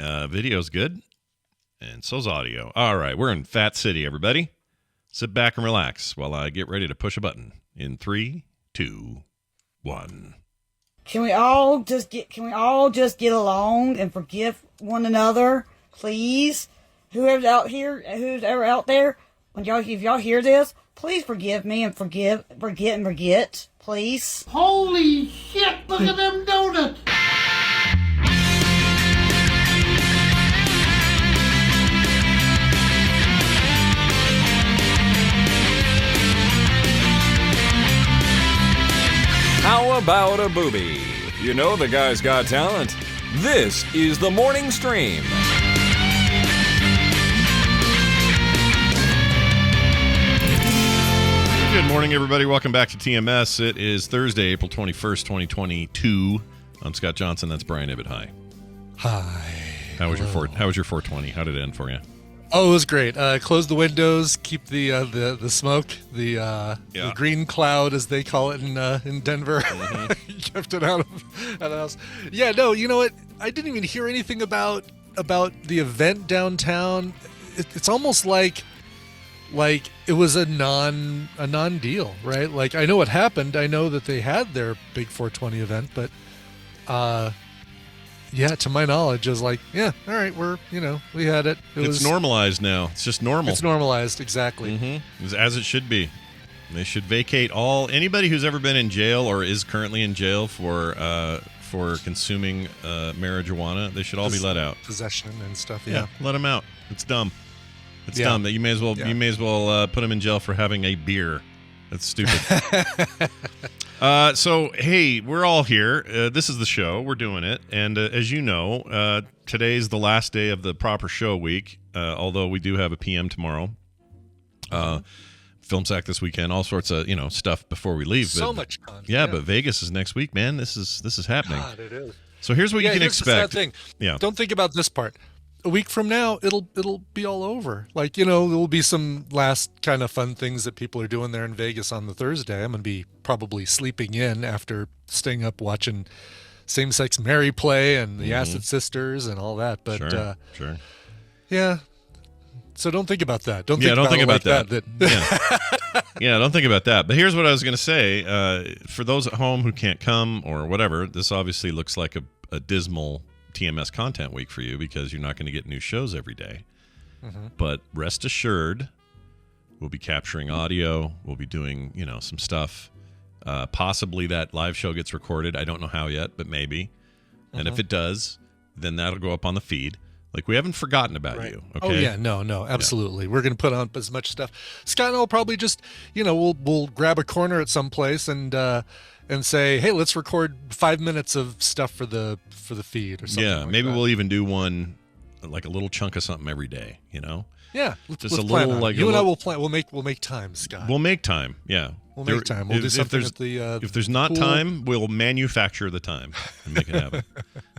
Video's good, and so's audio. All right, we're in Fat City, everybody. Sit back and relax while I get ready to push a button. In 3, 2, 1. Can we all just get along and forgive one another, please? Whoever's out there, if y'all hear this, please forgive me and forget, please. Holy shit, look at them donuts! How about a booby? You know the guy's got talent. This is the Morning Stream. Good morning, everybody. Welcome back to TMS. It is Thursday, April 21st, 2022. I'm Scott Johnson. That's Brian Ibbett. Hi. Hi. How was your 420? How did it end for you? Oh, it was great. Close the windows, keep the smoke, the green cloud, as they call it in Denver. Mm-hmm. Kept it out of the house. Yeah, no, you know what? I didn't even hear anything about the event downtown. It's almost like it was a non-deal, right? Like, I know what happened. I know that they had their big 420 event, but yeah, to my knowledge, it was like, yeah, all right, we had it. It's normalized now. It's just normal. It's normalized, exactly. Mm-hmm. As it should be. They should vacate anybody who's ever been in jail or is currently in jail for consuming marijuana. They should all be let out. Possession and stuff. Yeah, let them out. It's dumb. It's dumb that you may as well put them in jail for having a beer. That's stupid. So, hey, we're all here. This is the show. We're doing it. And as you know, today's the last day of the proper show week, although we do have a PM tomorrow. Film sack this weekend, all sorts of, stuff before we leave. So much content. Yeah, but Vegas is next week, man. This is happening. God, it is. So here's what you can expect. The sad thing. Yeah. Don't think about this part. A week from now, it'll be all over. Like, there will be some last kind of fun things that people are doing there in Vegas on the Thursday. I'm going to be probably sleeping in after staying up watching Same Sex Mary play and the Acid Sisters and all that. But sure. Yeah. So don't think about that. Don't think about that. Yeah, don't think about that. But here's what I was going to say. For those at home who can't come or whatever, this obviously looks like a dismal TMS content week for you because you're not going to get new shows every day. Mm-hmm. But rest assured, we'll be capturing audio. We'll be doing, some stuff. Possibly that live show gets recorded. I don't know how yet, but maybe. And if it does, then that'll go up on the feed. Like, we haven't forgotten about you. Okay. Oh yeah, no, absolutely. Yeah. We're going to put on as much stuff. Scott and I'll probably just, we'll grab a corner at some place and say, hey, let's record 5 minutes of stuff for the feed or something. Yeah, maybe we'll even do one, like a little chunk of something every day. Yeah, just let's a plan little like you and I will plan. We'll make time, Scott. We'll make time. Yeah, we'll make time. We'll do something at the. If there's not pool. time, we'll manufacture the time and make it happen.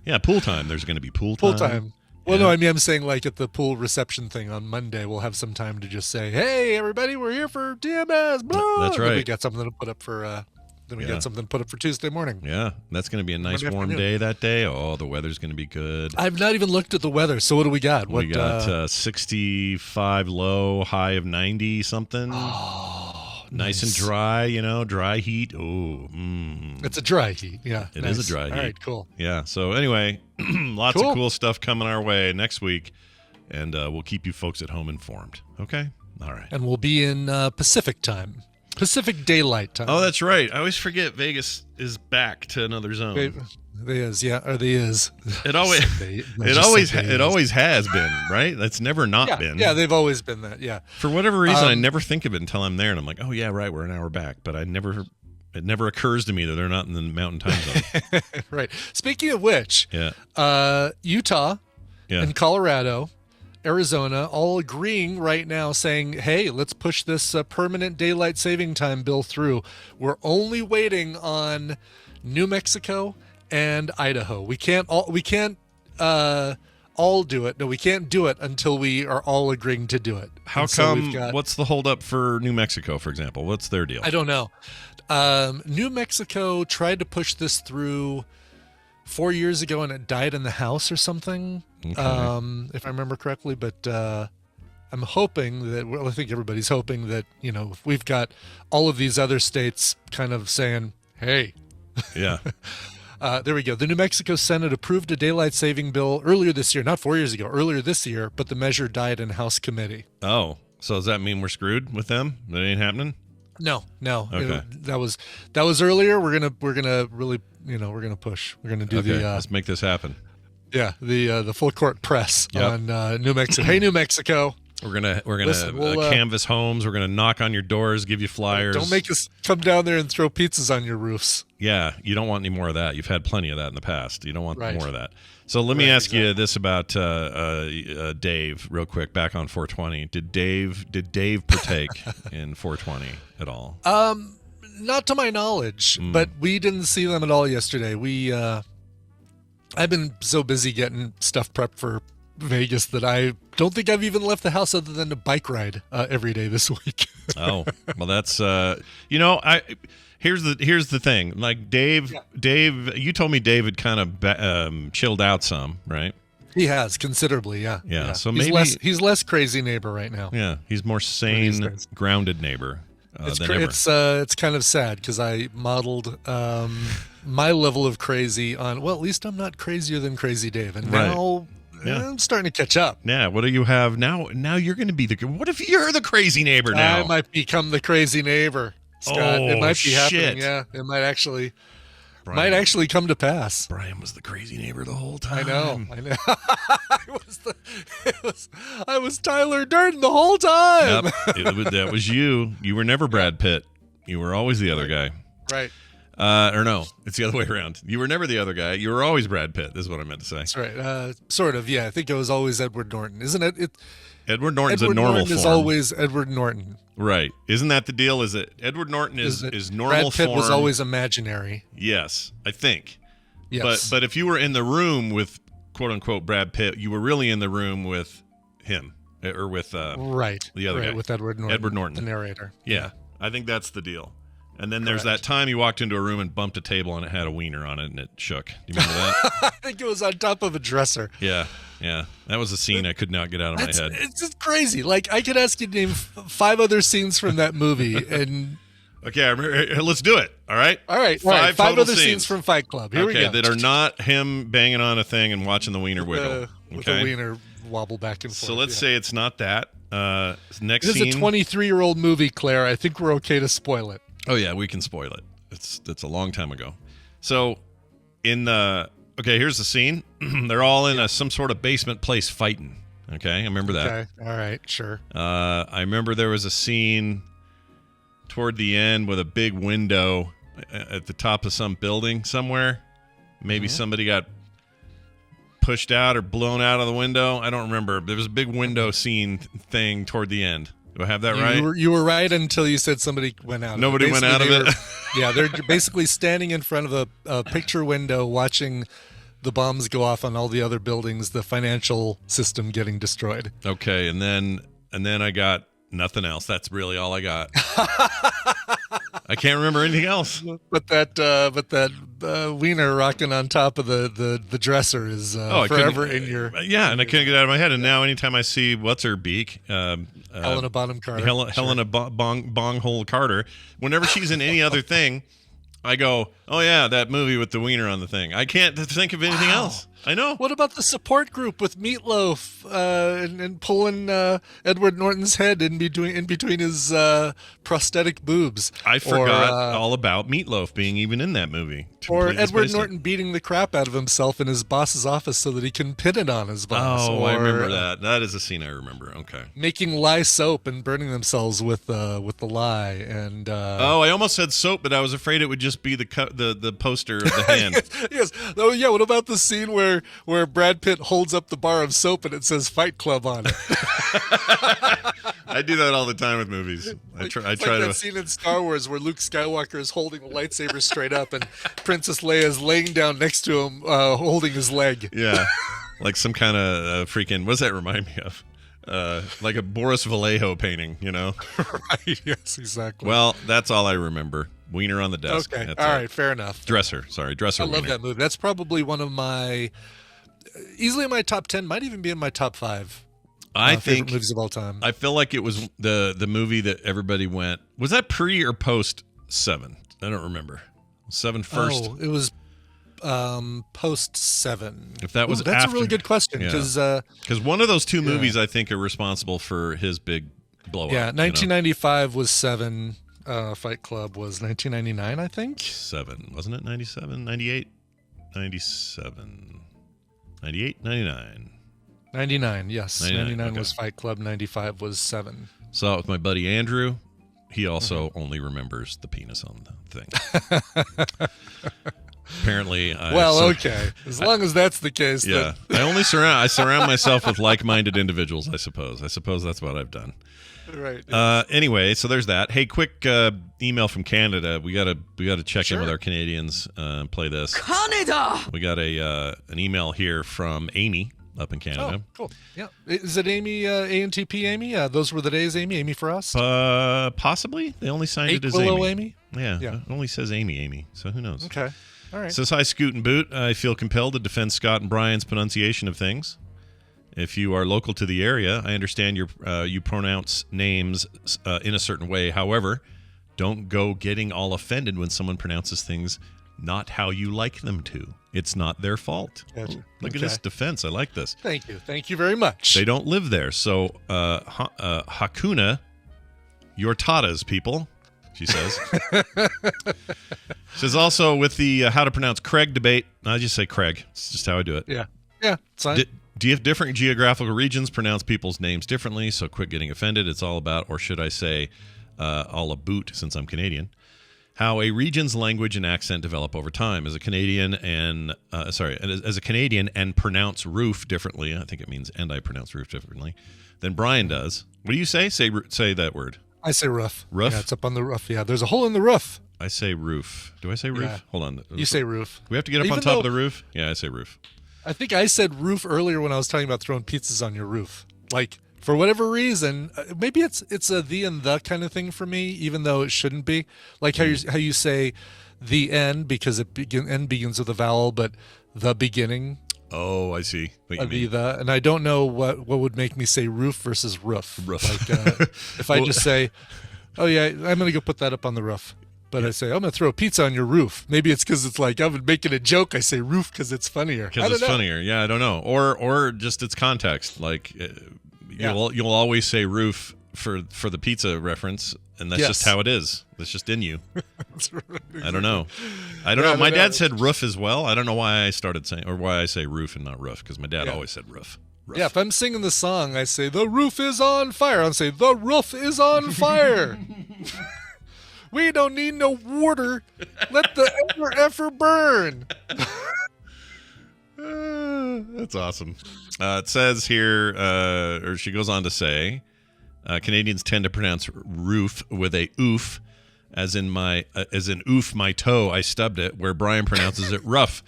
Yeah, pool time. There's going to be pool time. Pool time. Well, no, I'm saying like at the pool reception thing on Monday, we'll have some time to just say, "Hey, everybody, we're here for TMS." Blah. That's right. Then we got something to put up for. Get something to put up for Tuesday morning. Yeah, that's going to be a nice warm day that day. Oh, the weather's going to be good. I've not even looked at the weather. So what do we got? We got 65 low, high of 90 something. Oh, nice and dry. Dry heat. Oh, it's a dry heat. Yeah, it is a dry heat. All right, cool. Yeah. So anyway, lots of cool stuff coming our way next week, and we'll keep you folks at home informed. Okay. All right. And we'll be in Pacific time. Pacific Daylight Time. Oh, that's right. I always forget Vegas is back to another zone. It is, yeah, or they is. It always has been, right? That's never not been. Yeah, they've always been that. Yeah. For whatever reason, I never think of it until I'm there, and I'm like, oh yeah, right, we're an hour back. But it never occurs to me that they're not in the Mountain Time Zone. Right. Speaking of which, Utah and Colorado. Arizona all agreeing right now saying, hey, let's push this permanent daylight saving time bill through. We're only waiting on New Mexico and Idaho. We can't all do it. No, we can't do it until we are all agreeing to do it. How come? What's the holdup for New Mexico, for example? What's their deal? I don't know. New Mexico tried to push this through 4 years ago, and it died in the house or something, Okay. if I remember correctly. But I'm hoping that, well, I think everybody's hoping that, if we've got all of these other states kind of saying, hey, Yeah. there we go. The New Mexico Senate approved a daylight saving bill earlier this year, not 4 years ago, earlier this year, but the measure died in House committee. Oh, so does that mean we're screwed with them? That ain't happening? No. Okay. That was earlier. We're gonna really, we're gonna push. We're gonna do Let's make this happen. the full court press Yep. on New Mexico. Hey, New Mexico. We're gonna Listen, we'll, canvass homes. We're gonna knock on your doors, give you flyers. Don't make us come down there and throw pizzas on your roofs. Yeah, you don't want any more of that. You've had plenty of that in the past. You don't want Right. more of that. So let me Right, ask you this about Dave, real quick. Back on 420, did Dave partake in 420 at all? Not to my knowledge, but we didn't see them at all yesterday. I've been so busy getting stuff prepped for Vegas that I don't think I've even left the house other than to bike ride every day this week. Oh, well, that's here's the thing. Like Dave, you told me David kind of chilled out some, right? He has considerably, yeah. Yeah, so he's maybe he's less crazy neighbor right now. Yeah, he's more sane, grounded neighbor than ever. It's kind of sad because I modeled my level of crazy on. Well, at least I'm not crazier than Crazy Dave, and Right. now I'm starting to catch up. Yeah, what do you have now? Now you're going to be what if you're the crazy neighbor now? I might become the crazy neighbor, Scott. It might be shit. happening. Yeah, it might actually come to pass. Brian was the crazy neighbor the whole time. I know. I was Tyler Durden the whole time. Yep, that was you. You were never Brad Pitt. You were always the other guy. Right. Or no, it's the other way around. You were never the other guy. You were always Brad Pitt. This is what I meant to say. That's right. Sort of. Yeah, I think it was always Edward Norton, isn't it? Edward Norton's Edward a normal Norton form. is always Edward Norton. Right. Isn't that the deal? Is it Edward Norton is normal Brad Pitt form? was always imaginary. Yes, I think. Yes. But if you were in the room with quote unquote Brad Pitt, you were really in the room with him or with right. the other guy. With Edward Norton. Edward Norton, the narrator. Yeah. I think that's the deal. And then there's that time you walked into a room and bumped a table and it had a wiener on it and it shook. Do you remember that? I think it was on top of a dresser. Yeah. That was a scene I could not get out of my head. It's just crazy. Like, I could ask you to name 5 other scenes from that movie, and okay, let's do it. All right. Five total other scenes from Fight Club. Here we go. That are not him banging on a thing and watching the wiener wiggle. With the wiener wobble back and forth. So let's say it's not that. Next this scene. is a 23-year-old movie, Claire. I think we're okay to spoil it. Oh yeah, we can spoil it. It's a long time ago. So here's the scene. They're all in some sort of basement place fighting. Okay, I remember that. Okay, all right, sure. I remember there was a scene toward the end with a big window at the top of some building somewhere. Maybe somebody got pushed out or blown out of the window. I don't remember. There was a big window scene thing toward the end. Do I have that right? You were right until you said somebody went out. Nobody went out of it? Yeah, they're basically standing in front of a picture window watching the bombs go off on all the other buildings, the financial system getting destroyed. Okay, and then I got nothing else. That's really all I got. I can't remember anything else. But that wiener rocking on top of the dresser is forever in your. Yeah, and I couldn't get it out of my head. And now anytime I see what's her beak, Helena Bonham Carter, Helena Bonghole Carter, whenever she's in any other thing, I go, oh yeah, that movie with the wiener on the thing. I can't think of anything else. I know. What about the support group with Meatloaf and pulling Edward Norton's head in between his prosthetic boobs? I forgot all about Meatloaf being even in that movie. Or Edward Norton beating the crap out of himself in his boss's office so that he can pin it on his boss. Oh, I remember that. That is a scene I remember. Okay. Making lye soap and burning themselves with the lye. And I almost said soap, but I was afraid it would just be the poster of the hand. Yes. Oh yeah. What about the scene where Brad Pitt holds up the bar of soap and it says Fight Club on it? I do that all the time with movies. I try that scene in Star Wars where Luke Skywalker is holding the lightsaber straight up and Princess Leia is laying down next to him, holding his leg. Yeah, like some kind of freaking. What does that remind me of? Like a Boris Vallejo painting, you know? Right. Yes. Exactly. Well, that's all I remember. Wiener on the desk. Okay. That's All it. right. Fair enough. Dresser. Sorry, dresser. I love wiener. that movie. That's probably one of my, easily in my top 10, might even be in my top 5. I favorite think movies of all time. I feel like it was the movie that everybody went. Was that pre or post 7? I don't remember. 7 first. Oh, it was post 7. If that was that's after, a really good question because one of those two movies I think are responsible for his big blow up. yeah, 1995 was 7. Fight Club was 1999, I think. 7, wasn't it? 97, 98, 97, 98, 99. 99, yes. 99 okay. was Fight Club. 95 was 7. Saw it with my buddy Andrew. He also only remembers the penis on the thing. Apparently, okay. As long as that's the case. Yeah, I surround myself with like-minded individuals. I suppose that's what I've done. Right. Anyway, so there's that. Hey, quick email from Canada. We gotta check in with our Canadians and play this. Canada. We got an email here from Amy up in Canada. Oh, cool. Yeah. Is it Amy, ANTP Amy? Those were the days, Amy? Amy for us? Possibly. They only signed it as Willow Amy. Amy? Yeah. It only says Amy. So who knows? Okay. All right. Says, hi, Scoot and Boot. I feel compelled to defend Scott and Brian's pronunciation of things. If you are local to the area, I understand you pronounce names in a certain way. However, don't go getting all offended when someone pronounces things not how you like them to. It's not their fault. Gotcha. Look at this defense. I like this. Thank you. Thank you very much. They don't live there. So, Hakuna Your Tatas, people, she says. Says also with the how to pronounce Craig debate, I just say Craig. It's just how I do it. Yeah. Yeah. It's fine. Do you have different geographical regions pronounce people's names differently? So quit getting offended. It's all about, or should I say, all about, since I'm Canadian, how a region's language and accent develop over time. As a Canadian and pronounce roof differently. I think it means and I pronounce roof differently than Brian does. What do you say? Say that word. I say roof. Roof? Yeah, it's up on the roof. Yeah, there's a hole in the roof. I say roof. Do I say roof? Yeah. Hold on. You say roof. Do we have to get up on top of the roof? Yeah, I say roof. I think I said roof earlier when I was talking about throwing pizzas on your roof. Like, for whatever reason, maybe it's a the and the kind of thing for me, even though it shouldn't be. Like how you say the end because end begins with a vowel, but the beginning. Oh, I see. What you mean. And I don't know what would make me say roof versus roof. Roof. Like if I just say, oh yeah, I'm gonna go put that up on the roof. But I say, I'm going to throw a pizza on your roof. Maybe it's because it's like, I'm making a joke. I say roof because it's funnier. Because it's funnier. Yeah, I don't know. Or just its context. Like, you'll always say roof for the pizza reference, and that's just how it is. That's just in you. That's right. I don't know. My dad said roof as well. I don't know why I started saying, or why I say roof and not roof, because my dad always said roof. Yeah, if I'm singing the song, I say, the roof is on fire. I'll say, the roof is on fire. We don't need no water. Let the effer burn. That's awesome. It says here, or she goes on to say, Canadians tend to pronounce roof with a oof, as in oof my toe, I stubbed it, where Brian pronounces it rough.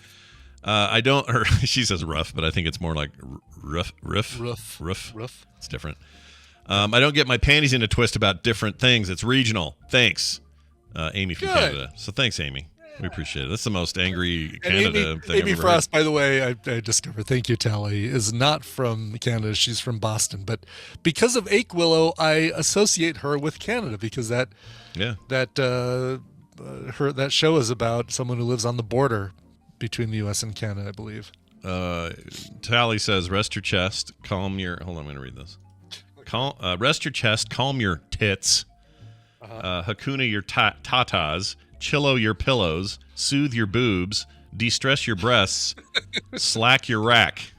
I don't, or she says rough, but I think it's more like riff. It's different. I don't get my panties in a twist about different things. It's regional. Thanks. Amy from Canada. So thanks, Amy. We appreciate it. That's the most angry Canada thing Amy I've ever Frost, heard. by the way, I discovered, thank you, Tally, is not from Canada. She's from Boston. But because of Ake Willow, I associate her with Canada because that show is about someone who lives on the border between the U.S. and Canada, I believe. Tally says, rest your chest, calm your... Hold on, I'm going to read this. Rest your chest, calm your tits. Hakuna your tatas, chillo your pillows, soothe your boobs, de-stress your breasts, slack your rack.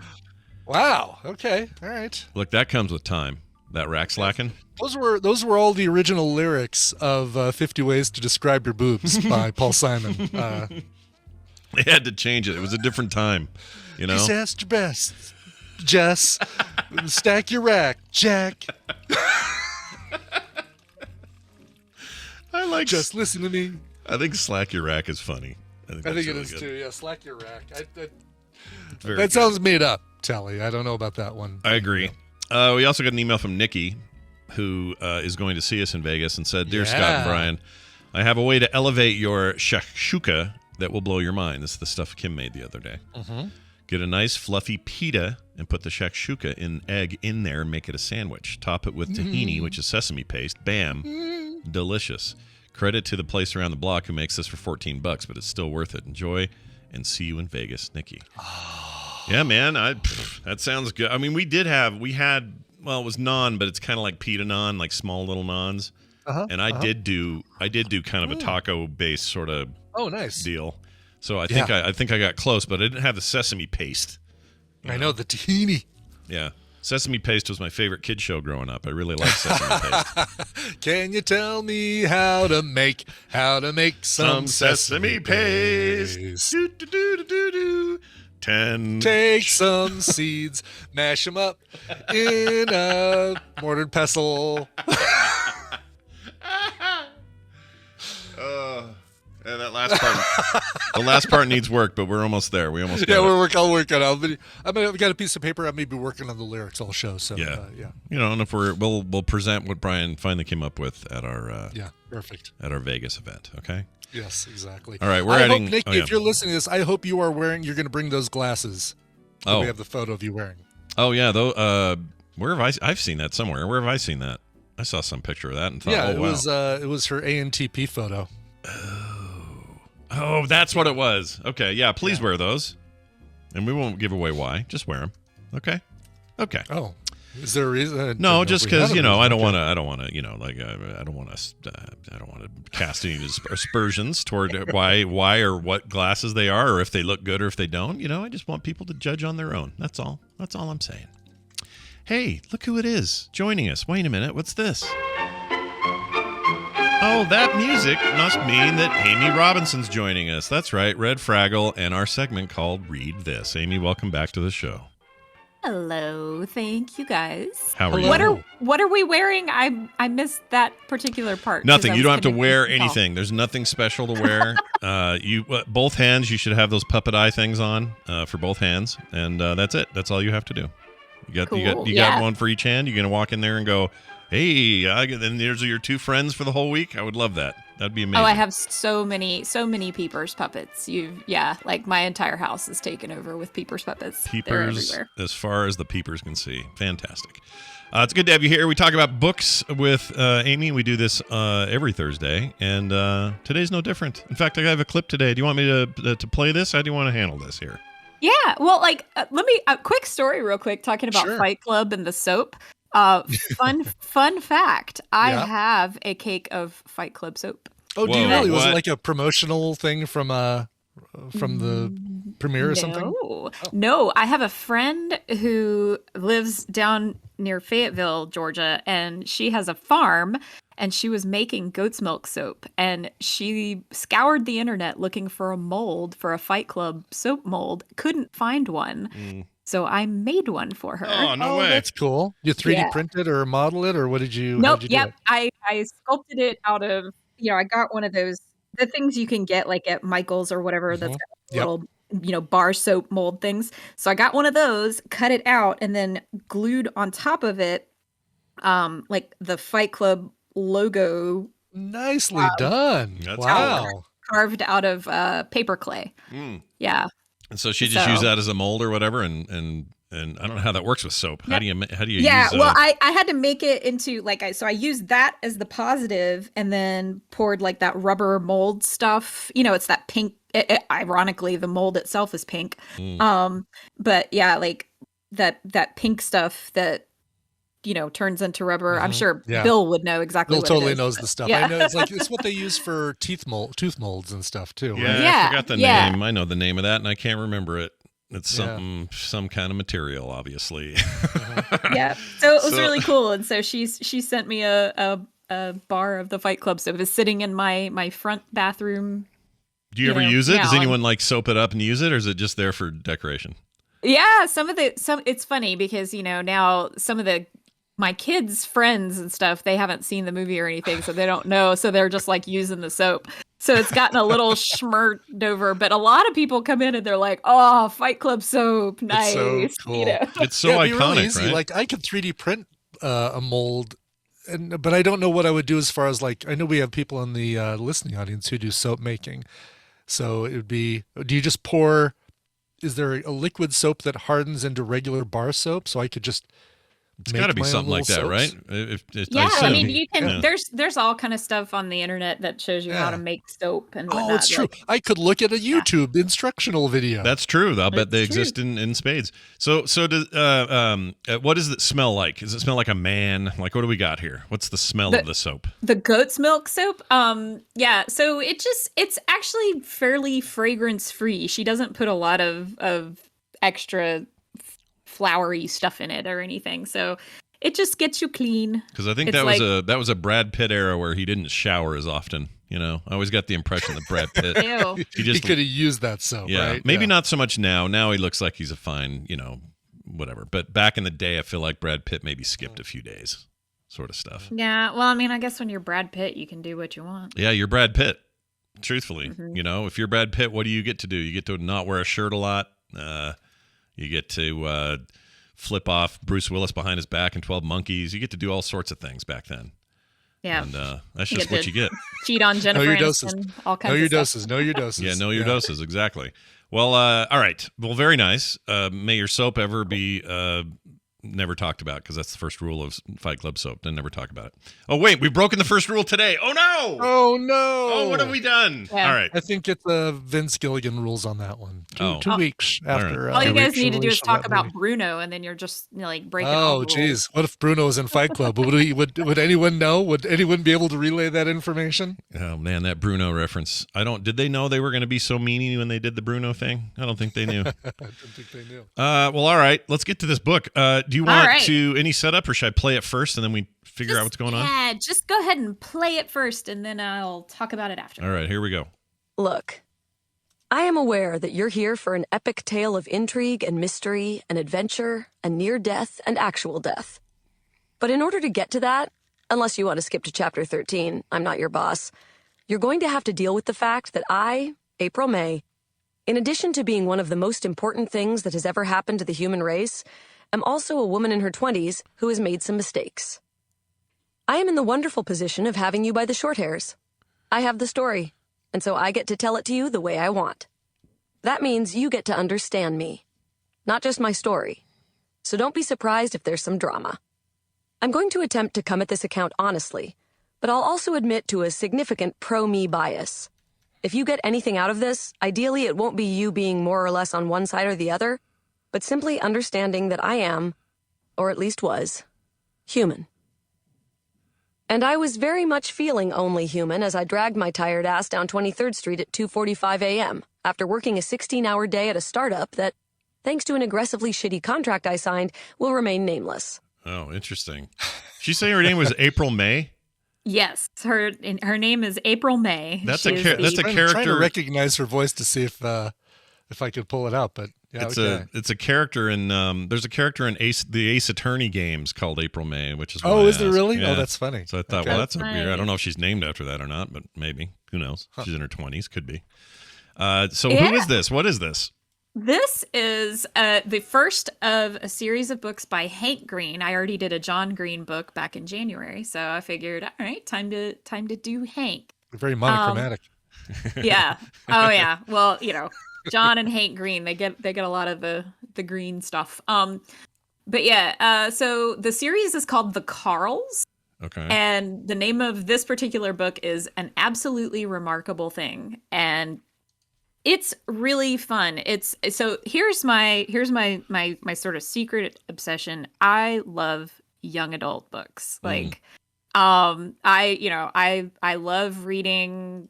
Wow. Okay. All right. Look, that comes with time. That rack slacking. Those were all the original lyrics of 50 Ways to Describe Your Boobs by Paul Simon. They had to change it. It was a different time, you know. Just your best, Jess. Stack your rack, Jack. I like. Just listen to me. I think slack your rack is funny. I think it really is good. too. Yeah, slack your rack. Very that sounds made up, Tally. I don't know about that one. I agree. We also got an email from Nikki, who is going to see us in Vegas, and said, "Dear Scott and Brian, I have a way to elevate your shakshuka that will blow your mind. This is the stuff Kim made the other day. Mm-hmm. Get a nice fluffy pita and put the shakshuka egg in there and make it a sandwich. Top it with tahini, which is sesame paste. Bam. Delicious. Credit to the place around the block who makes this for $14, but it's still worth it. Enjoy and see you in Vegas, Nikki. Yeah, man. That sounds good. I mean, we had, well, it was naan, but it's kind of like pita naan, like small little naans. And I did do kind of a taco based sort of deal. So I think I got close, but I didn't have the sesame paste. I know the tahini. Yeah. Sesame paste was my favorite kid show growing up. I really liked sesame paste. Can you tell me how to make some sesame paste? Do, do, do, do, do, do. 10. Take some seeds, mash them up in a mortar and pestle. And that last part needs work, but we're almost there. We almost got it. I'll work on it. I've got a piece of paper. I may be working on the lyrics all show. So yeah. You know, and if we'll present what Brian finally came up with at our perfect at our Vegas event. Okay. Yes, exactly. All right, we're adding. Nikki, if you're listening to this, I hope you are wearing. You're going to bring those glasses. So we have the photo of you wearing. Oh yeah, though. Where have I've seen that somewhere. Where have I seen that? I saw some picture of that and thought, it was her ANTP photo. Oh, that's what it was. Okay, yeah. Please wear those, and we won't give away why. Just wear them. Okay. Oh, is there a reason? No, just because I don't want to. I don't want to. I don't want to cast any aspersions toward why or what glasses they are, or if they look good or if they don't. I just want people to judge on their own. That's all. That's all I'm saying. Hey, look who it is joining us. Wait a minute. What's this? Oh, that music must mean that Amy Robinson's joining us. That's right, Red Fraggle and our segment called Read This. Amy, welcome back to the show. Hello, thank you guys. How are you? What are we wearing? I missed that particular part. Nothing. You don't have to wear anything. There's nothing special to wear. Both hands. You should have those puppet eye things on for both hands, and that's it. That's all you have to do. You got one for each hand. You're gonna walk in there and go, hey, then there's your two friends for the whole week. I would love that. That'd be amazing. Oh, I have so many Peepers puppets. Like my entire house is taken over with Peepers puppets. Peepers, as far as the peepers can see. Fantastic. It's good to have you here. We talk about books with Amy. We do this every Thursday, and today's no different. In fact, I have a clip today. Do you want me to play this? How do you want to handle this here? Yeah, well, let me a quick story real quick talking about Fight Club and the soap. Fun fact. I have a cake of Fight Club soap. Oh, do you really? Was it like a promotional thing from the premiere or something? No, I have a friend who lives down near Fayetteville, Georgia, and she has a farm, and she was making goat's milk soap, and she scoured the internet looking for a mold for a Fight Club soap mold, couldn't find one. So I made one for her. Oh, no way. That's cool. You 3D printed or model it, or what did you? Nope. I sculpted it out of, I got one of those, the things you can get like at Michael's or whatever. That's got little, bar soap mold things. So I got one of those, cut it out, and then glued on top of it, like the Fight Club logo. Nicely done. Wow. Carved out of paper clay. Yeah. And so she just used that as a mold or whatever, and I don't know how that works with soap. How do you use? Well, I had to make it into so I used that as the positive, and then poured like that rubber mold stuff. It's that pink. Ironically, the mold itself is pink. But yeah, like that pink stuff that turns into rubber. I'm sure Bill would know exactly. Bill what totally it is. knows the stuff. Yeah. I know it's what they use for tooth molds and stuff too. Yeah, Right? I forgot the name. I know the name of that, and I can't remember it. It's some kind of material, obviously. Yeah. So it was really cool, and so she sent me a bar of the Fight Club. So it was sitting in my front bathroom. Do you ever use it? Does anyone soap it up and use it, or is it just there for decoration? Yeah, it's funny because now some of my kids' friends and stuff, they haven't seen the movie or anything, so they don't know. So they're just using the soap. So it's gotten a little schmirked over, but a lot of people come in and they're like, "Oh, Fight Club soap, nice." It's so cool. It's so iconic, really easy. right? Like I could 3D print a mold but I don't know what I would do as far as like, I know we have people in the listening audience who do soap making. So it would be, do you just pour, is there a liquid soap that hardens into regular bar soap? So I could just It's got to be something like that, right? I mean, you can. There's all kind of stuff on the internet that shows you how to make soap and whatnot. Oh, it's true. I could look at a YouTube instructional video. That's true. I'll bet they exist in spades. So does what does it smell like? Does it smell like a man? Like, what do we got here? What's the smell of the soap? The goat's milk soap. Yeah. So it's actually fairly fragrance free. She doesn't put a lot of extra flowery stuff in it or anything, so it just gets you clean. Because I think that was a Brad Pitt era where he didn't shower as often. You know, I always got the impression that Brad Pitt he could have used that soap. Yeah, right? Maybe not so much now. Now he looks like he's a fine, whatever. But back in the day, I feel like Brad Pitt maybe skipped a few days, sort of stuff. Yeah, well, I mean, I guess when you're Brad Pitt, you can do what you want. Yeah, you're Brad Pitt. Truthfully, if you're Brad Pitt, what do you get to do? You get to not wear a shirt a lot. You get to flip off Bruce Willis behind his back in 12 Monkeys. You get to do all sorts of things back then. Yeah. And that's just what you get. Cheat on Jennifer Aniston, all kinds of stuff. Know your doses. Yeah, know your doses, exactly. Well, all right. Well, very nice. May your soap ever be never talked about, because that's the first rule of Fight Club soap. Then never talk about it. Oh, wait. We've broken the first rule today. Oh, no. Oh, no. Oh, what have we done? Yeah. All right. I think it's Vince Gilligan rules on that one. Two weeks after. All you guys need to do is talk about Bruno, and then you're just breaking all the rules. Geez. What if Bruno was in Fight Club? Would anyone know? Would anyone be able to relay that information? Oh, man, that Bruno reference. Did they know they were going to be so meany when they did the Bruno thing? I don't think they knew. I don't think they knew. Well, all right. Let's get to this book. Do you want any setup, or should I play it first and then we figure out what's going on? Yeah, just go ahead and play it first, and then I'll talk about it after. All right, here we go. Look, I am aware that you're here for an epic tale of intrigue and mystery and adventure and near death and actual death. But in order to get to that, unless you want to skip to chapter 13, I'm not your boss, you're going to have to deal with the fact that I, April May, in addition to being one of the most important things that has ever happened to the human race, am also a woman in her 20s who has made some mistakes. I am in the wonderful position of having you by the short hairs. I have the story, and so I get to tell it to you the way I want. That means you get to understand me, not just my story. So don't be surprised if there's some drama. I'm going to attempt to come at this account honestly, but I'll also admit to a significant pro-me bias. If you get anything out of this, ideally it won't be you being more or less on one side or the other, but simply understanding that I am, or at least was, human. And I was very much feeling only human as I dragged my tired ass down 23rd Street at 2:45 a.m. after working a 16-hour day at a startup that, thanks to an aggressively shitty contract I signed, will remain nameless. Oh, interesting. Did you say her name was April May? Yes, her name is April May. That's a character. I'm trying to recognize her voice to see if I could pull it out, but yeah, it's a character in there's a character in the Ace Attorney games called April May, which is is there really? Yeah. Oh, that's funny. So I thought, well, that's weird. I don't know if she's named after that or not, but maybe. Who knows? She's in her 20s, could be. So who is this? What is this? This is the first of a series of books by Hank Green. I already did a John Green book back in January, so I figured, all right, time to do Hank. Very monochromatic. Yeah. Oh yeah. Well, John and Hank Green, they get a lot of the green stuff. But yeah, so the series is called The Carls. Okay. And the name of this particular book is An Absolutely Remarkable Thing. And it's really fun. So here's my sort of secret obsession. I love young adult books. Like I love reading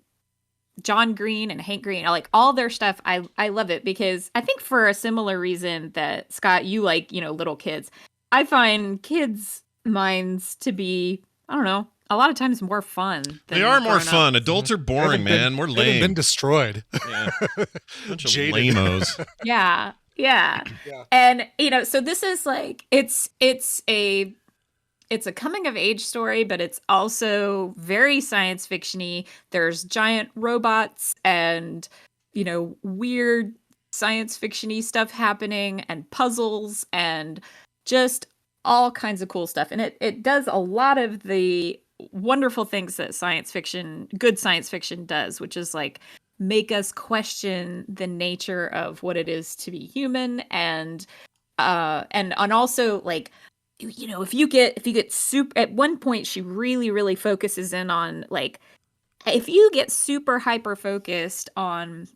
John Green and Hank Green. I like all their stuff. I love it because I think for a similar reason that Scott, you like, little kids. I find kids' minds to be, I don't know, a lot of times more fun. They are more fun. Adults are boring, man. We're lame. Been destroyed. Yeah. Bunch of lame-os. Yeah. And so this is like it's a coming of age story, but it's also very science fiction-y. There's giant robots and weird science fiction-y stuff happening and puzzles and just all kinds of cool stuff. And it does a lot of the wonderful things that good science fiction does, which is like make us question the nature of what it is to be human, and also like, if you get super, at one point she really focuses in on like, if you get super hyper focused on,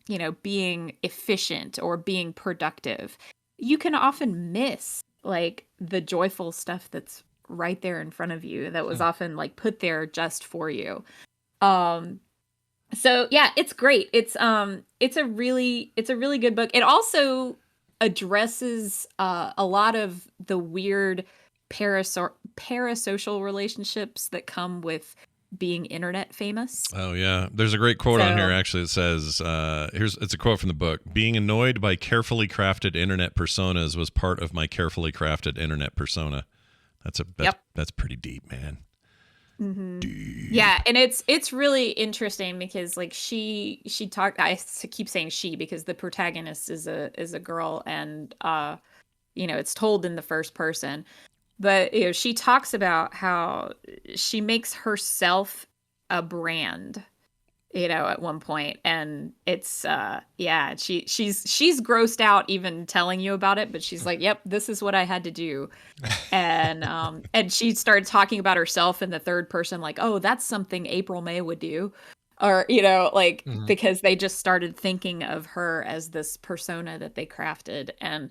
being efficient or being productive, you can often miss like the joyful stuff that's right there in front of you that was often like put there just for you. So yeah, it's great. It's a really good book. It also addresses a lot of the weird parasocial relationships that come with being internet famous. Oh yeah, there's a great quote on here actually. It says, it's a quote from the book: "Being annoyed by carefully crafted internet personas was part of my carefully crafted internet persona." That's pretty deep, man. Mm-hmm. Yeah, and it's really interesting because like she talked. I keep saying she because the protagonist is a girl, and it's told in the first person. But she talks about how she makes herself a brand, at one point, and it's she's grossed out even telling you about it, but she's like, "Yep, this is what I had to do," and she started talking about herself in the third person, like, "Oh, that's something April May would do," or because they just started thinking of her as this persona that they crafted. And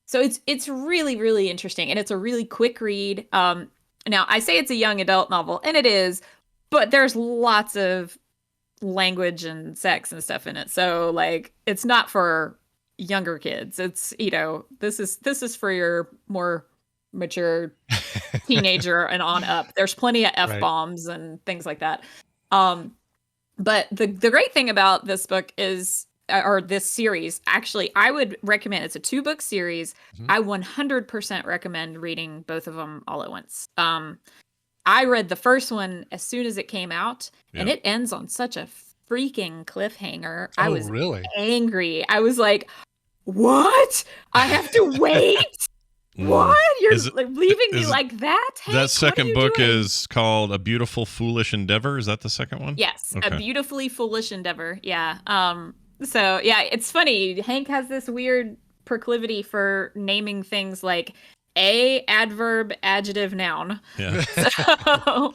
so it's really, really interesting, and it's a really quick read. Now I say it's a young adult novel, and it is, but there's lots of language and sex and stuff in it. So like, it's not for younger kids. It's this is for your more mature teenager and on up. There's plenty of F-bombs and things like that. But the great thing about this book is, or this series, actually, I would recommend, it's a 2-book series. Mm-hmm. I 100% recommend reading both of them all at once. I read the first one as soon as it came out, and it ends on such a freaking cliffhanger. I was really angry. I was like, what? I have to wait? What? You're leaving me like that? Hank, that second book is called A Beautiful Foolish Endeavor. Is that the second one? Yes, okay. A Beautifully Foolish Endeavor. Yeah. So yeah, it's funny. Hank has this weird proclivity for naming things like adverb, adjective, noun. Yeah. So,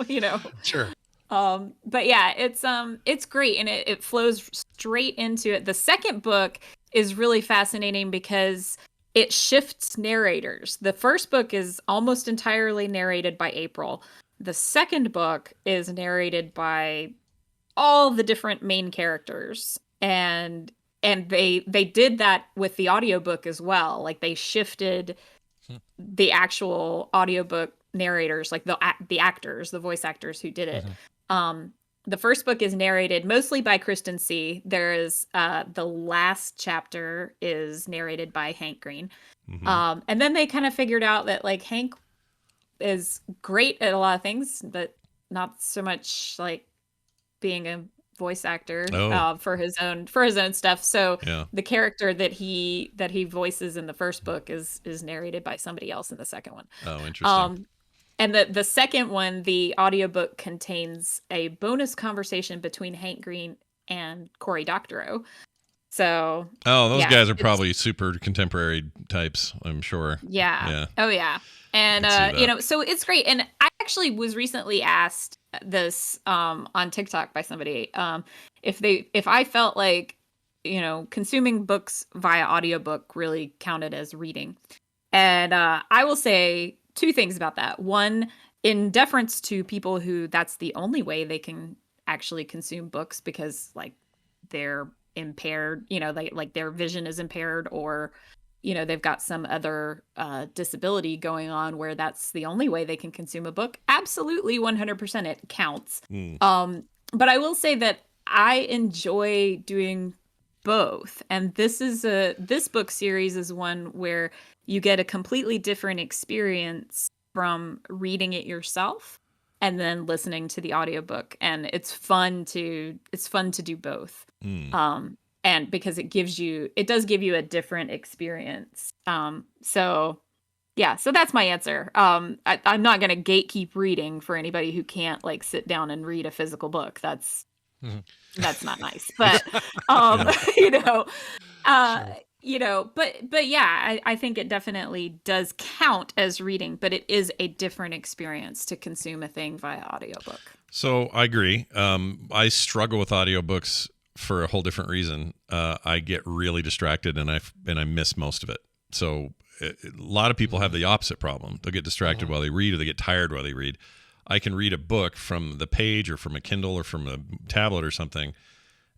Sure. But yeah, it's great, and it flows straight into it. The second book is really fascinating because it shifts narrators. The first book is almost entirely narrated by April. The second book is narrated by all the different main characters. And they did that with the audiobook as well. Like, they shifted the actual audiobook narrators, like the actors, the voice actors who did it. Mm-hmm. The first book is narrated mostly by Kristen C. There is the last chapter is narrated by Hank Green. Mm-hmm. And then they kind of figured out that like Hank is great at a lot of things, but not so much like being a voice actor for his own stuff. So the character that he voices in the first book is narrated by somebody else in the second one. Oh, interesting. And the second one, the audiobook contains a bonus conversation between Hank Green and Cory Doctorow. So those guys are probably super contemporary types, I'm sure. Yeah. Oh yeah. And so it's great. And I actually was recently asked this on TikTok by somebody if I felt like consuming books via audiobook really counted as reading. And I will say 2 things about that. One, in deference to people who that's the only way they can actually consume books because like they're impaired, like their vision is impaired, or they've got some other disability going on where that's the only way they can consume a book. Absolutely, 100% it counts. But I will say that I enjoy doing both. And this book series is one where you get a completely different experience from reading it yourself and then listening to the audiobook. And it's fun to do both. And because it does give you a different experience. So Yeah, so that's my answer. I'm not going to gatekeep reading for anybody who can't like sit down and read a physical book. That's not nice. But you know, but yeah, I think it definitely does count as reading, but it is a different experience to consume a thing via audiobook. So I agree. I struggle with audiobooks for a whole different reason. I get really distracted and I miss most of it. So a lot of people have the opposite problem. They'll get distracted while they read, or they get tired while they read. I can read a book from the page or from a Kindle or from a tablet or something,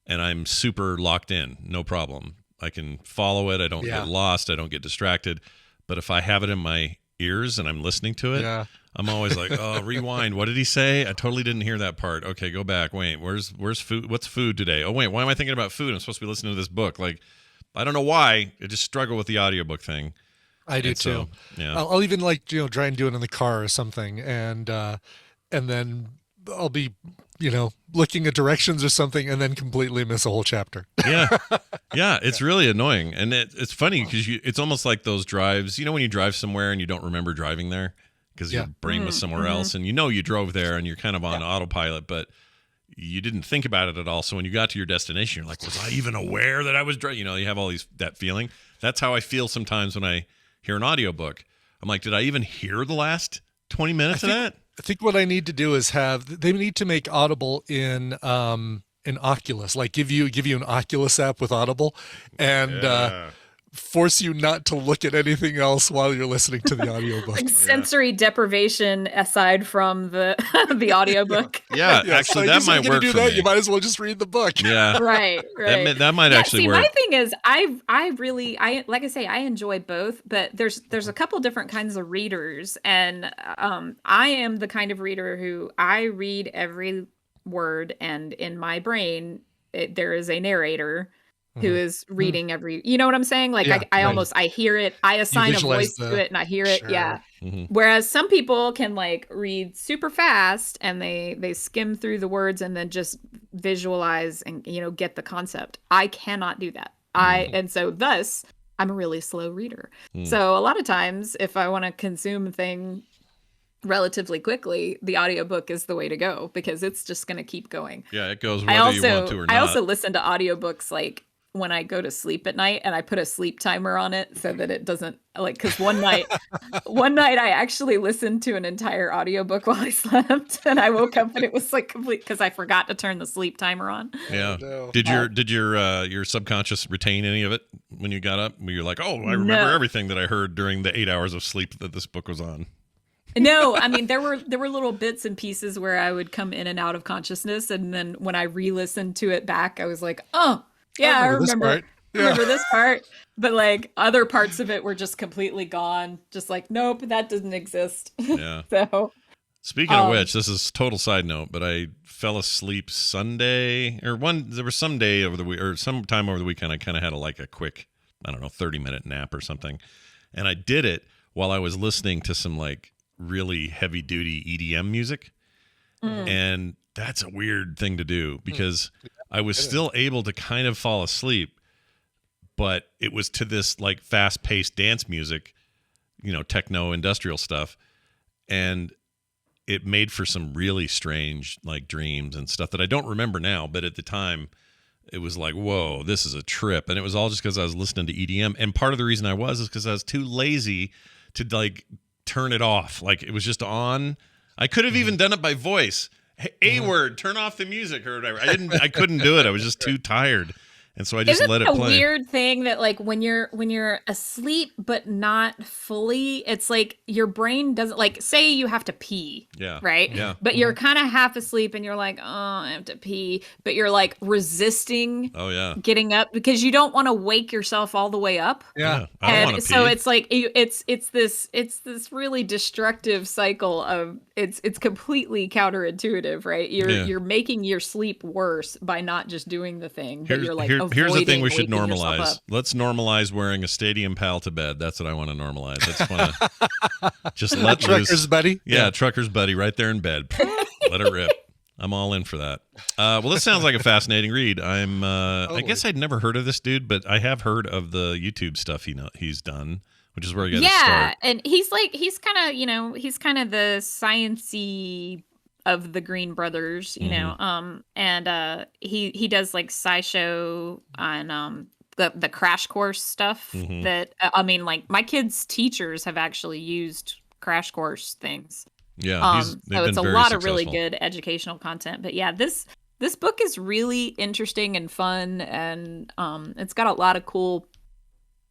and I'm super locked in, no problem. I can follow it. I don't get lost. I don't get distracted. But if I have it in my ears and I'm listening to it, I'm always like, oh, rewind. What did he say? I totally didn't hear that part. Okay, go back. Wait, where's food? What's food today? Oh, wait, why am I thinking about food? I'm supposed to be listening to this book. Like, I don't know why. I just struggle with the audiobook thing. I do too. Yeah. I'll even like, try and do it in the car or something. And then I'll be, looking at directions or something and then completely miss a whole chapter. Yeah. Yeah. It's really annoying. And it's funny because it's almost like those drives, when you drive somewhere and you don't remember driving there because your brain was somewhere else and you drove there and you're kind of on autopilot, but you didn't think about it at all. So when you got to your destination, you're like, was I even aware that I was driving? You have all that feeling. That's how I feel sometimes when I hear an audiobook. I'm like, did I even hear the last 20 minutes of that? I think what I need to do is they need to make Audible in Oculus, like give you an Oculus app with Audible and force you not to look at anything else while you're listening to the audiobook. Like sensory deprivation aside from the the audiobook. Yeah, actually, that might work for me. You might as well just read the book. Yeah, right. That might actually work. My thing is, I really like I say, I enjoy both, but there's a couple different kinds of readers, and I am the kind of reader who I read every word, and in my brain there is a narrator who is reading every, you know what I'm saying? Like I hear it, I assign a voice to it and I hear it. Yeah. Mm-hmm. Whereas some people can like read super fast and they skim through the words and then just visualize and, get the concept. I cannot do that. And so thus I'm a really slow reader. So a lot of times if I want to consume a thing relatively quickly, the audiobook is the way to go because it's just going to keep going. Yeah, it goes whether you want to or not. I also listen to audiobooks like when I go to sleep at night, and I put a sleep timer on it so that it doesn't because one night I actually listened to an entire audiobook while I slept and I woke up and it was like complete because I forgot to turn the sleep timer on. Yeah. Oh, no. Did your subconscious retain any of it when you got up? Where you're like, oh, I remember everything that I heard during the 8 hours of sleep that this book was on. No, I mean there were little bits and pieces where I would come in and out of consciousness, and then when I re-listened to it back, I was like, oh. Yeah, I remember this part, but like other parts of it were just completely gone. Just like, nope, that doesn't exist. Yeah. So, speaking of which, this is total side note, but I fell asleep Sunday there was some day over the week or sometime over the weekend. I kind of had a quick, 30-minute nap or something. And I did it while I was listening to some like really heavy duty EDM music. And that's a weird thing to do because I was still able to kind of fall asleep, but it was to this like fast-paced dance music, techno industrial stuff. And it made for some really strange like dreams and stuff that I don't remember now. But at the time it was like, whoa, this is a trip. And it was all just because I was listening to EDM. And part of the reason I was is because I was too lazy to like turn it off. Like it was just on. I could have even done it by voice. Hey, word, turn off the music or whatever. I couldn't do it. I was just too tired. And so I just let it play. Isn't it a weird thing that like when you're asleep but not fully, it's like your brain doesn't like say you have to pee. Yeah. Right? Yeah. But you're kind of half asleep and you're like, oh, I have to pee. But you're like resisting getting up because you don't want to wake yourself all the way up. Yeah. I don't want to pee. So it's like it's this really destructive cycle of it's completely counterintuitive, right? You're making your sleep worse by not just doing the thing, but you're like here's the thing we should normalize. Let's normalize wearing a stadium pal to bed. That's what I want to normalize. I just want to just let loose. Trucker's buddy. Yeah, trucker's buddy right there in bed. Let it rip. I'm all in for that. Well, this sounds like a fascinating read. I guess I'd never heard of this dude, but I have heard of the YouTube stuff he's done which is where you got to start. And he's kind of the science-y of the Green Brothers, you know. And he does like SciShow on the Crash Course stuff that I mean, like my kids' teachers have actually used Crash Course things. Yeah, so it's a lot of really good educational content. But yeah, this book is really interesting and fun, and it's got a lot of cool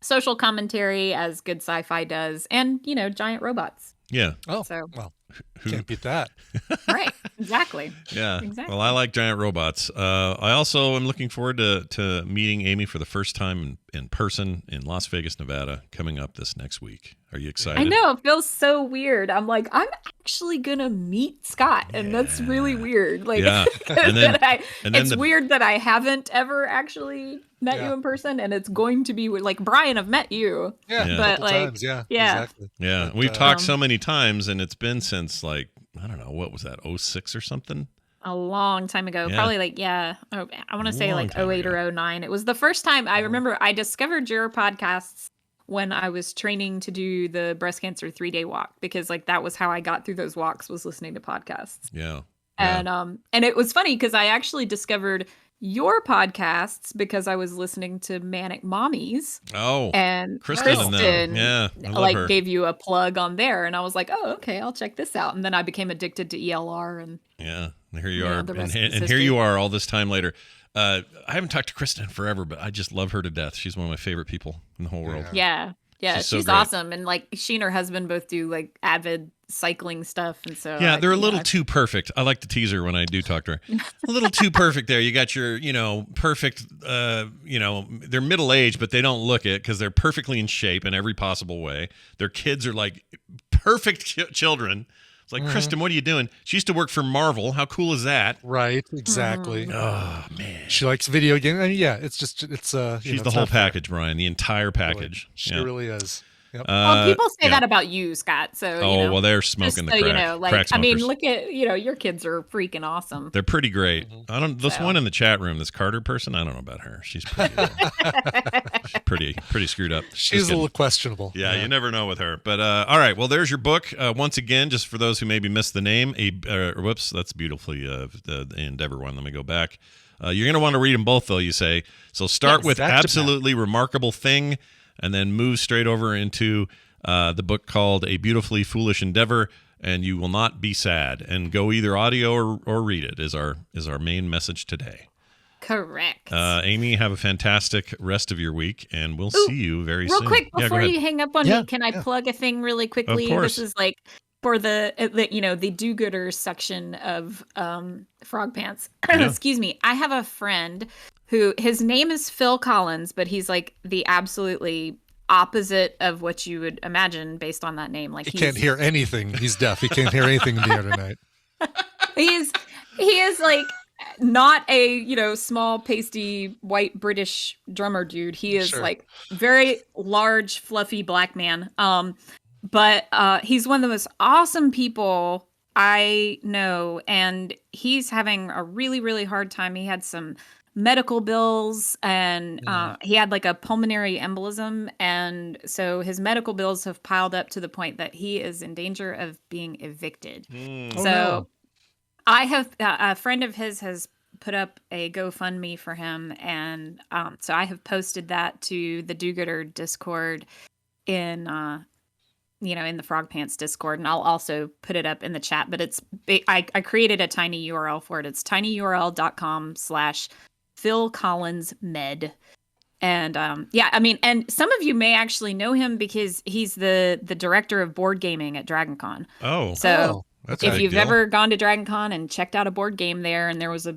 social commentary, as good sci-fi does, and you know, giant robots. Yeah. Oh, so well, can't beat that. Right. Exactly. Yeah. Exactly. Well, I like giant robots. I also am looking forward to meeting Amy for the first time in person in Las Vegas, Nevada, coming up this next week. Are you excited? I know, it feels so weird. I'm like, I'm actually gonna meet Scott, and that's really weird. Like, it's weird that I haven't ever actually met you in person, and it's going to be like Brian. I've met you, but like, times, exactly. Yeah, but, we've talked so many times, and it's been since like I don't know, what was that, 06 or something? A long time ago, probably like I want to say like 08 or 09. It was the first time I remember I discovered your podcasts when I was training to do the breast cancer 3-day walk, because like that was how I got through those walks, was listening to podcasts. Yeah. And it was funny because I actually discovered your podcasts because I was listening to Manic Mommies. Oh, and Kristen I love like her. gave you a plug on there, and I was like, oh, okay, I'll check this out. And then I became addicted to ELR, and and here you are, the rest and is here history. you are all this time later. I haven't talked to Kristen in forever, but I just love her to death. She's one of my favorite people in the whole world. Yeah, She's so she's great. awesome, and like she and her husband both do like avid cycling stuff, and so Yeah, they're a little too perfect. I like to tease her when I do talk to her. A little too perfect there. You got your, perfect, they're middle-aged, but they don't look it because they're perfectly in shape in every possible way. Their kids are like perfect children. It's like, Kristen, what are you doing? She used to work for Marvel. How cool is that? Right, exactly. Oh, man. She likes video games. I mean, yeah, it's She's the the whole package, Brian, the entire package. She really is. Yep. Well, people say that about you, Scott. So well, they're smoking the crack. Crack I mean, smokers. look at your kids are freaking awesome. They're pretty great. I don't. This one in the chat room, this Carter person, I don't know about her. She's pretty. She's pretty screwed up. She's a little questionable. Yeah, you never know with her. But all right, well, there's your book. Once again, just for those who maybe missed the name, whoops, that's beautifully the Endeavor one. Let me go back. You're going to want to read them both, though. You say so. Start with Absolutely Remarkable Thing, and then move straight over into the book called A Beautifully Foolish Endeavor, and you will not be sad. And go either audio or read it is our main message today. Correct. Amy, have a fantastic rest of your week, and we'll see you very soon. Real quick, before you hang up on me, can I plug a thing really quickly? Of course. This is like for the do-gooders section of Frog Pants. Excuse me. I have a friend who, his name is Phil Collins, but he's like the absolutely opposite of what you would imagine based on that name. Like he can't hear anything. He's deaf. He can't hear anything in the air tonight. He is like not a small pasty white British drummer dude. He is like very large fluffy black man. But he's one of the most awesome people I know, and he's having a really, really hard time. He had some medical bills, and he had like a pulmonary embolism, and so his medical bills have piled up to the point that he is in danger of being evicted. I have a friend of his has put up a GoFundMe for him, and so I have posted that to the Do-Gooder Discord in in the Frog Pants Discord, and I'll also put it up in the chat. But I created a tiny URL for it. It's tinyurl.com/Phil Collins Med. And and some of you may actually know him because he's the director of board gaming at DragonCon. So that's if you've ever gone to DragonCon and checked out a board game there, and there was a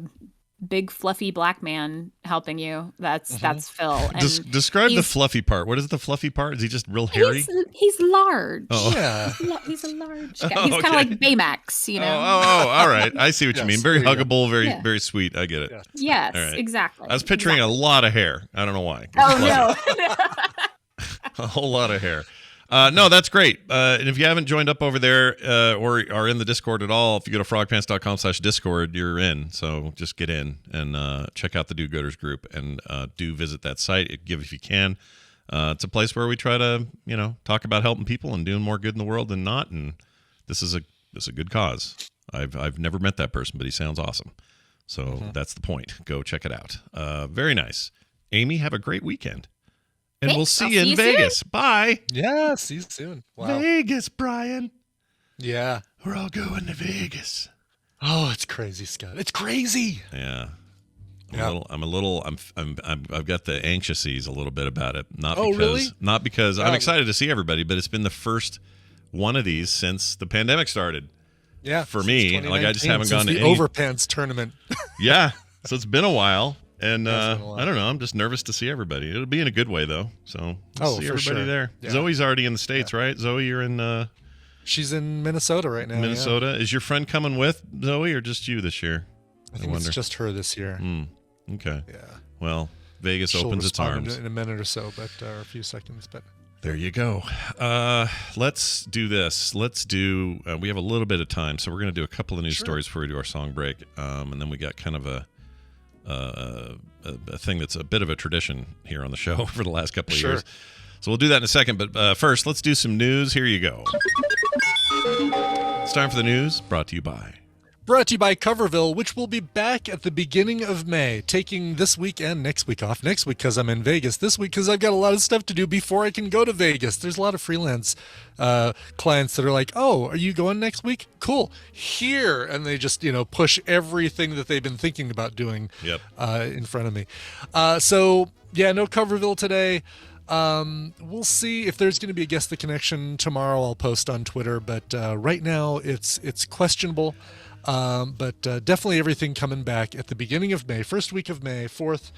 big fluffy black man helping you, that's Phil. And describe the fluffy part. What is the fluffy part? Is he just real hairy? He's large. Oh. Yeah. He's a large guy. He's kind of like Baymax, all right. I see what you mean. Very huggable, very sweet. I get it. Yeah. Yes, Right. exactly. I was picturing a lot of hair. I don't know why. Oh, no. A whole lot of hair. No, that's great. And if you haven't joined up over there or are in the Discord at all, if you go to frogpants.com/Discord, you're in. So just get in and check out the Do-Gooders group, and do visit that site. If you can, It's a place where we try to, talk about helping people and doing more good in the world than not. And this is a good cause. I've never met that person, but he sounds awesome. So that's the point. Go check it out. Very nice. Amy, have a great weekend. And Thanks. we'll see I'll you in Vegas. soon. Bye. Yeah, see you soon. Wow. Vegas, Brian. Yeah. We're all going to Vegas. Oh, it's crazy, Scott. It's crazy. Yeah. Yeah. I've got the anxiousies a little bit about it. Really? Not because I'm excited to see everybody, but it's been the first one of these since the pandemic started. Yeah. For me, like I just haven't gone to the any Overpants tournament. Yeah. So it's been a while. And It's been a while. I don't know. I'm just nervous to see everybody. It'll be in a good way, though. So we'll see for everybody sure. there. Yeah. Zoe's already in the States, right? Zoe, you're in She's in Minnesota right now. Minnesota. Is your friend coming with Zoe or just you this year? I think it's just her this year. Okay. Yeah. Well, Vegas She'll opens its respond arms. in a minute or so, but or a few seconds. But There you go. Let's do this. We have a little bit of time, so we're going to do a couple of news stories before we do our song break. And then we got kind of a thing that's a bit of a tradition here on the show for the last couple of years. So we'll do that in a second. But first, let's do some news. Here you go. It's time for the news, brought to you by Coverville, which will be back at the beginning of May, taking this week and next week off. Next week because I'm in Vegas. This week because I've got a lot of stuff to do before I can go to Vegas. There's a lot of freelance clients that are like, "Oh, are you going next week? Cool, here," and they just push everything that they've been thinking about doing in front of me. So yeah, no Coverville today. We'll see if there's going to be a Guess the Connection tomorrow. I'll post on Twitter, but right now it's questionable. But definitely everything coming back at the beginning of May, first week of May, the 5th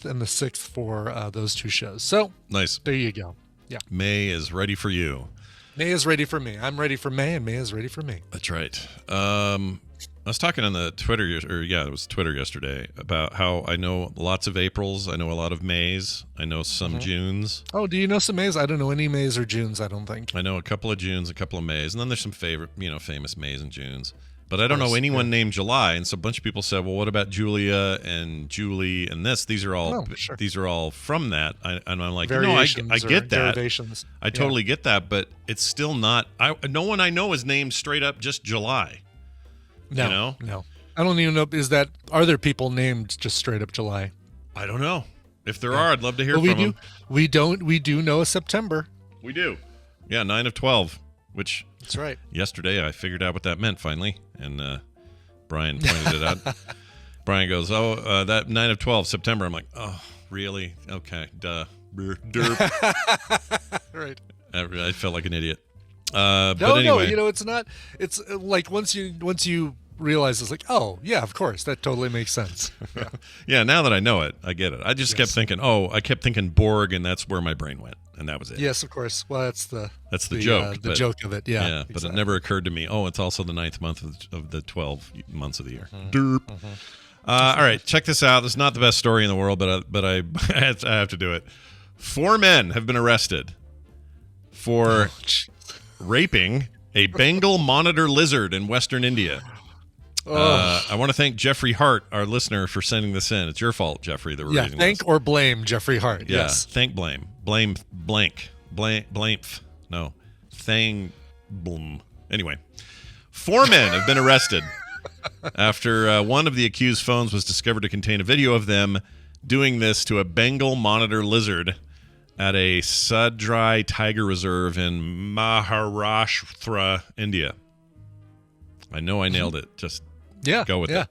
and the 6th for those two shows. So nice. There you go. Yeah. May is ready for you. May is ready for me. I'm ready for May, and May is ready for me. That's right. I was talking on the Twitter, it was Twitter yesterday, about how I know lots of Aprils, I know a lot of Mays, I know some Junes. Oh, do you know some Mays? I don't know any Mays or Junes, I don't think. I know a couple of Junes, a couple of Mays, and then there's some famous Mays and Junes. But I don't know anyone named July, and so a bunch of people said, well, what about Julia and Julie and this? These are all from that. And I'm like, no, I get that. Derivations. I totally get that, but it's still not. No one I know is named straight up just July. No. I don't even know. Are there people named just straight up July? I don't know. If there are, I'd love to hear from them. We do know a September. We do. Yeah, 9 of 12, which that's right. Yesterday I figured out what that meant finally, and Brian pointed it out. Brian goes, that 9 of 12, September. I'm like, oh, really? Okay, duh. Derp. Right. I felt like an idiot. But anyway. It's not. It's like once you realize, it's like, oh yeah, of course, that totally makes sense. Yeah. Yeah, now that I know it, I get it. I just kept thinking, I kept thinking Borg, and that's where my brain went, and that was it. Yes, of course. Well, that's the joke. The joke of it. Yeah. Yeah, exactly. but it never occurred to me. Oh, it's also the 9th month of the 12 months of the year. Derp. All right, check this out. This is not the best story in the world, but I have to do it. 4 men have been arrested for raping a Bengal monitor lizard in Western India. I want to thank Jeffrey Hart, our listener, for sending this in. It's your fault, Jeffrey, that we're reading this. Thank or blame Jeffrey Hart. Yeah, Yes. thank blame. Blame blank. Blamph. No. Thang boom. Anyway, 4 men have been arrested after one of the accused phones was discovered to contain a video of them doing this to a Bengal monitor lizard at a Sadrai Tiger Reserve in Maharashtra, India. I know I nailed it. Just go with it.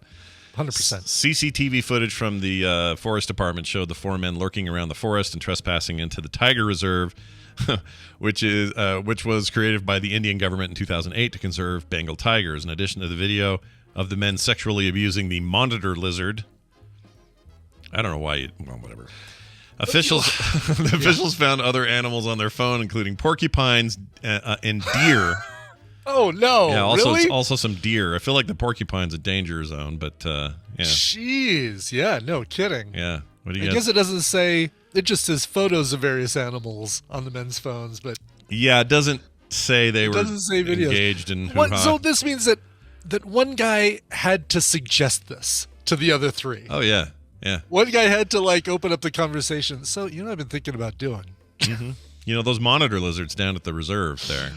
100%. CCTV footage from the forest department showed the 4 men lurking around the forest and trespassing into the tiger reserve, which was created by the Indian government in 2008 to conserve Bengal tigers. In addition to the video of the men sexually abusing the monitor lizard, I don't know why. Whatever. Officials found other animals on their phone, including porcupines and deer. Oh no! Yeah, really? Also some deer. I feel like the porcupine's a danger zone, but yeah. Jeez, yeah, no kidding. Yeah. What do you I guess it doesn't say. It just says photos of various animals on the men's phones, but yeah, it doesn't say they were engaged in hoo-ha. So this means that one guy had to suggest this to the other 3. Oh yeah. Yeah. One guy had to like open up the conversation. So, you know what I've been thinking about doing? Mm-hmm. You know, those monitor lizards down at the reserve there.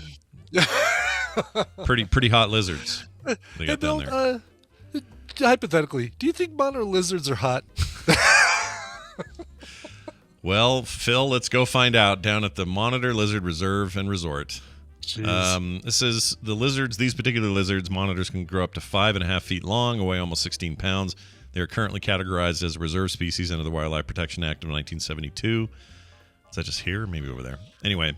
pretty hot lizards they got down there. Hypothetically, do you think monitor lizards are hot? Well, Phil, let's go find out down at the Monitor Lizard Reserve and Resort. This is the lizards. These particular lizards, monitors can grow up to 5.5 feet long, weigh almost 16 pounds. They are currently categorized as a reserve species under the Wildlife Protection Act of 1972. Is that just here? Maybe over there. Anyway,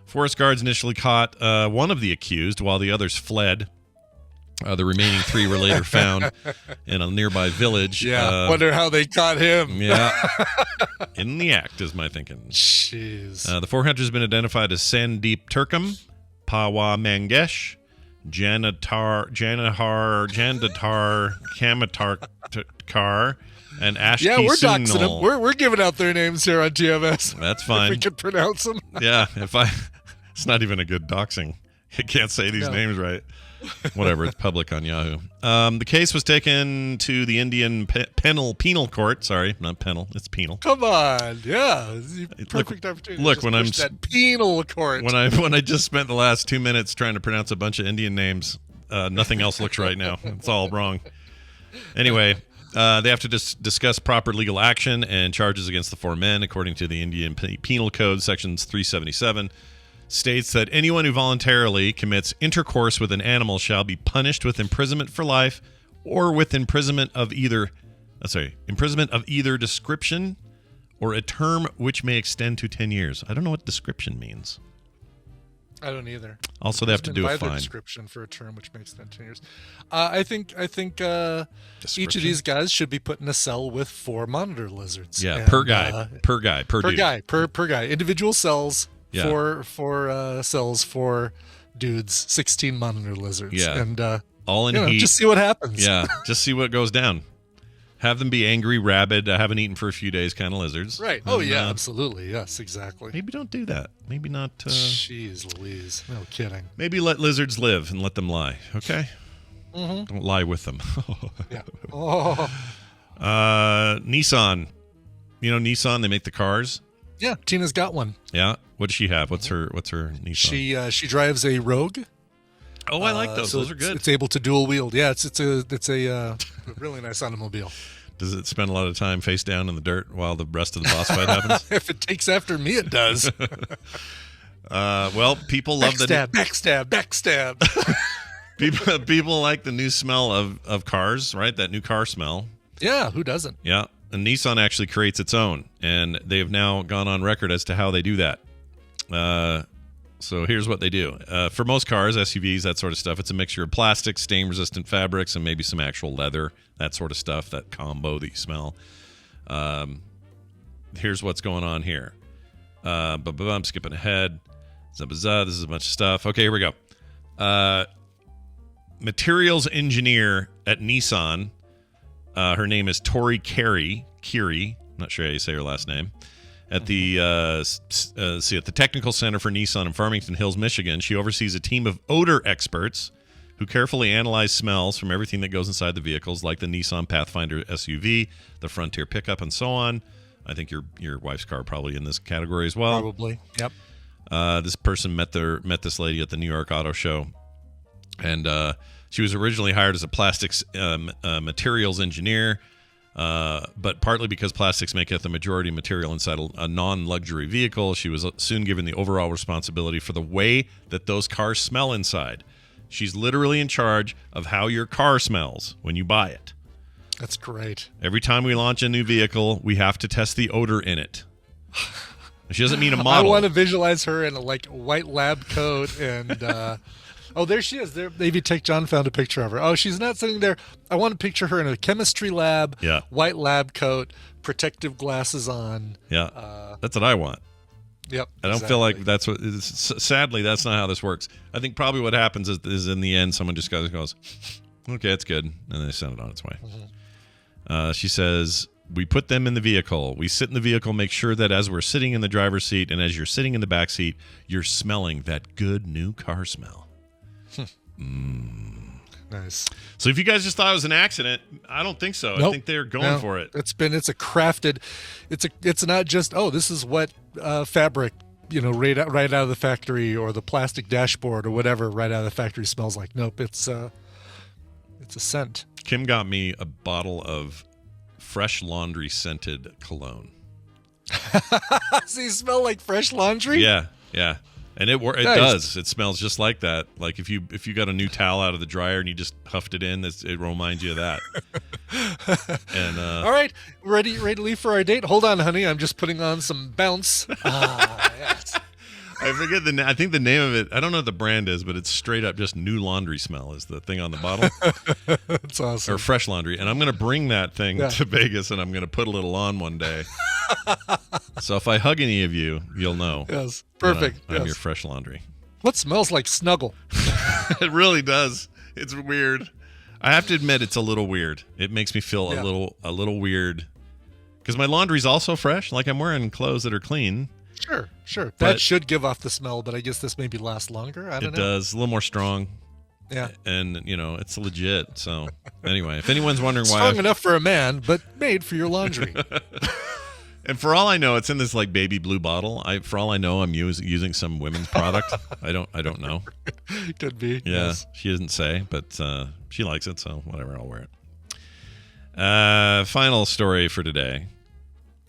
forest guards initially caught one of the accused while the others fled. The remaining 3 were later found in a nearby village. Yeah, wonder how they caught him. Yeah. In the act, is my thinking. Jeez. The 4 hunters have been identified as Sandeep Turkam, Pawa Mangesh, Jandatar Kamatarkar, and Ashki Yeah, we're doxing them. Sunal. We're giving out their names here on TMS. That's fine. If we can pronounce them. Yeah, it's not even a good doxing. I can't say these names right. Whatever, it's public on Yahoo. The case was taken to the Indian Penile Court. Sorry, not penal. It's penal. Come on, yeah, perfect opportunity. Look, to when push that penal court. When I just spent the last 2 minutes trying to pronounce a bunch of Indian names, nothing else looks right now. It's all wrong. Anyway, they have to discuss proper legal action and charges against the 4 men, according to the Indian Penal Code, sections 377. States that anyone who voluntarily commits intercourse with an animal shall be punished with imprisonment for life or with imprisonment of either description or a term which may extend to 10 years. I don't know what description means. I don't either. Also, they have to do a fine. Description for a term which makes extend 10 years. I think each of these guys should be put in a cell with 4 monitor lizards. Yeah, and, per guy. Individual cells. Yeah. Four cells for dudes, 16 monitor lizards. Yeah. And all in heat. Just see what happens. Yeah. Just see what goes down. Have them be angry, rabid, haven't eaten for a few days kind of lizards. Right. Oh, yeah, absolutely. Yes, exactly. Maybe don't do that. Maybe not. Jeez Louise. No kidding. Maybe let lizards live and let them lie. Okay? Mm-hmm. Don't lie with them. Yeah. Oh. Nissan. You know Nissan, they make the cars. Yeah, Tina's got one. Yeah. What does she have? What's her Nissan? She drives a Rogue. Oh, I like those. Those are good. It's able to dual wield. Yeah, it's a really nice automobile. Does it spend a lot of time face down in the dirt while the rest of the boss fight happens? If it takes after me, it does. Well, people love backstab. People like the new smell of cars, right? That new car smell. Yeah, who doesn't? Yeah. And Nissan actually creates its own, and they've now gone on record as to how they do that. So here's what they do. For most cars, SUVs, that sort of stuff, it's a mixture of plastic, stain-resistant fabrics, and maybe some actual leather, that sort of stuff, that combo that you smell. Here's what's going on here. I'm skipping ahead. This is a bunch of stuff. Okay, here we go. Materials engineer at Nissan. Her name is Tori Kiri. I'm not sure how you say her last name. At the at the Technical Center for Nissan in Farmington Hills, Michigan, she oversees a team of odor experts who carefully analyze smells from everything that goes inside the vehicles, like the Nissan Pathfinder SUV, the Frontier pickup, and so on. I think your wife's car probably in this category as well. Probably. Yep. This person met this lady at the New York Auto Show, and she was originally hired as a plastics materials engineer, but partly because plastics make up the majority material inside a non-luxury vehicle, she was soon given the overall responsibility for the way that those cars smell inside. She's literally in charge of how your car smells when you buy it. That's great. Every time we launch a new vehicle, we have to test the odor in it. She doesn't mean a model. I want to visualize her in a white lab coat and... Oh, there she is. There, Navy Tech John found a picture of her. Oh, she's not sitting there. I want to picture her in a chemistry lab, white lab coat, protective glasses on. Yeah, that's what I want. Yep. I don't feel like that's what. Sadly, that's not how this works. I think probably what happens is in the end, someone just goes, "Okay, it's good," and they send it on its way. Mm-hmm. She says, "We put them in the vehicle. We sit in the vehicle, make sure that as we're sitting in the driver's seat and as you're sitting in the back seat, you're smelling that good new car smell." Nice. So if you guys just thought it was an accident, I don't think so. Nope. I think they're going for it. It's a crafted. It's not just this is what fabric right out of the factory, or the plastic dashboard or whatever right out of the factory smells like. Nope, it's a scent. Kim got me a bottle of fresh laundry scented cologne. So you smell like fresh laundry? Yeah. And it Nice. does. It smells just like that. Like if you got a new towel out of the dryer and you just huffed it in, it reminds you of that. And all right, ready to leave for our date. Hold on, honey. I'm just putting on some bounce. Yes. I forget I think the name of it. I don't know what the brand is, but it's straight up just new laundry smell is the thing on the bottle. That's awesome. Or fresh laundry. And I'm going to bring that thing to Vegas, and I'm going to put a little on one day. So if I hug any of you, you'll know. Yes, perfect. I'm your fresh laundry. What smells like snuggle? It really does. It's weird. I have to admit, it's a little weird. It makes me feel a little weird, because my laundry's also fresh. Like I'm wearing clothes that are clean. Sure. But That should give off the smell, but I guess this maybe lasts longer. I don't know. It does. A little more strong. Yeah. And, it's legit. So, anyway, if anyone's wondering why. Strong enough for a man, but made for your laundry. And for all I know, it's in this like baby blue bottle. For all I know, I'm using some women's product. I don't know. Could be. Yeah. Yes. She doesn't say, but she likes it. So, whatever. I'll wear it. Final story for today.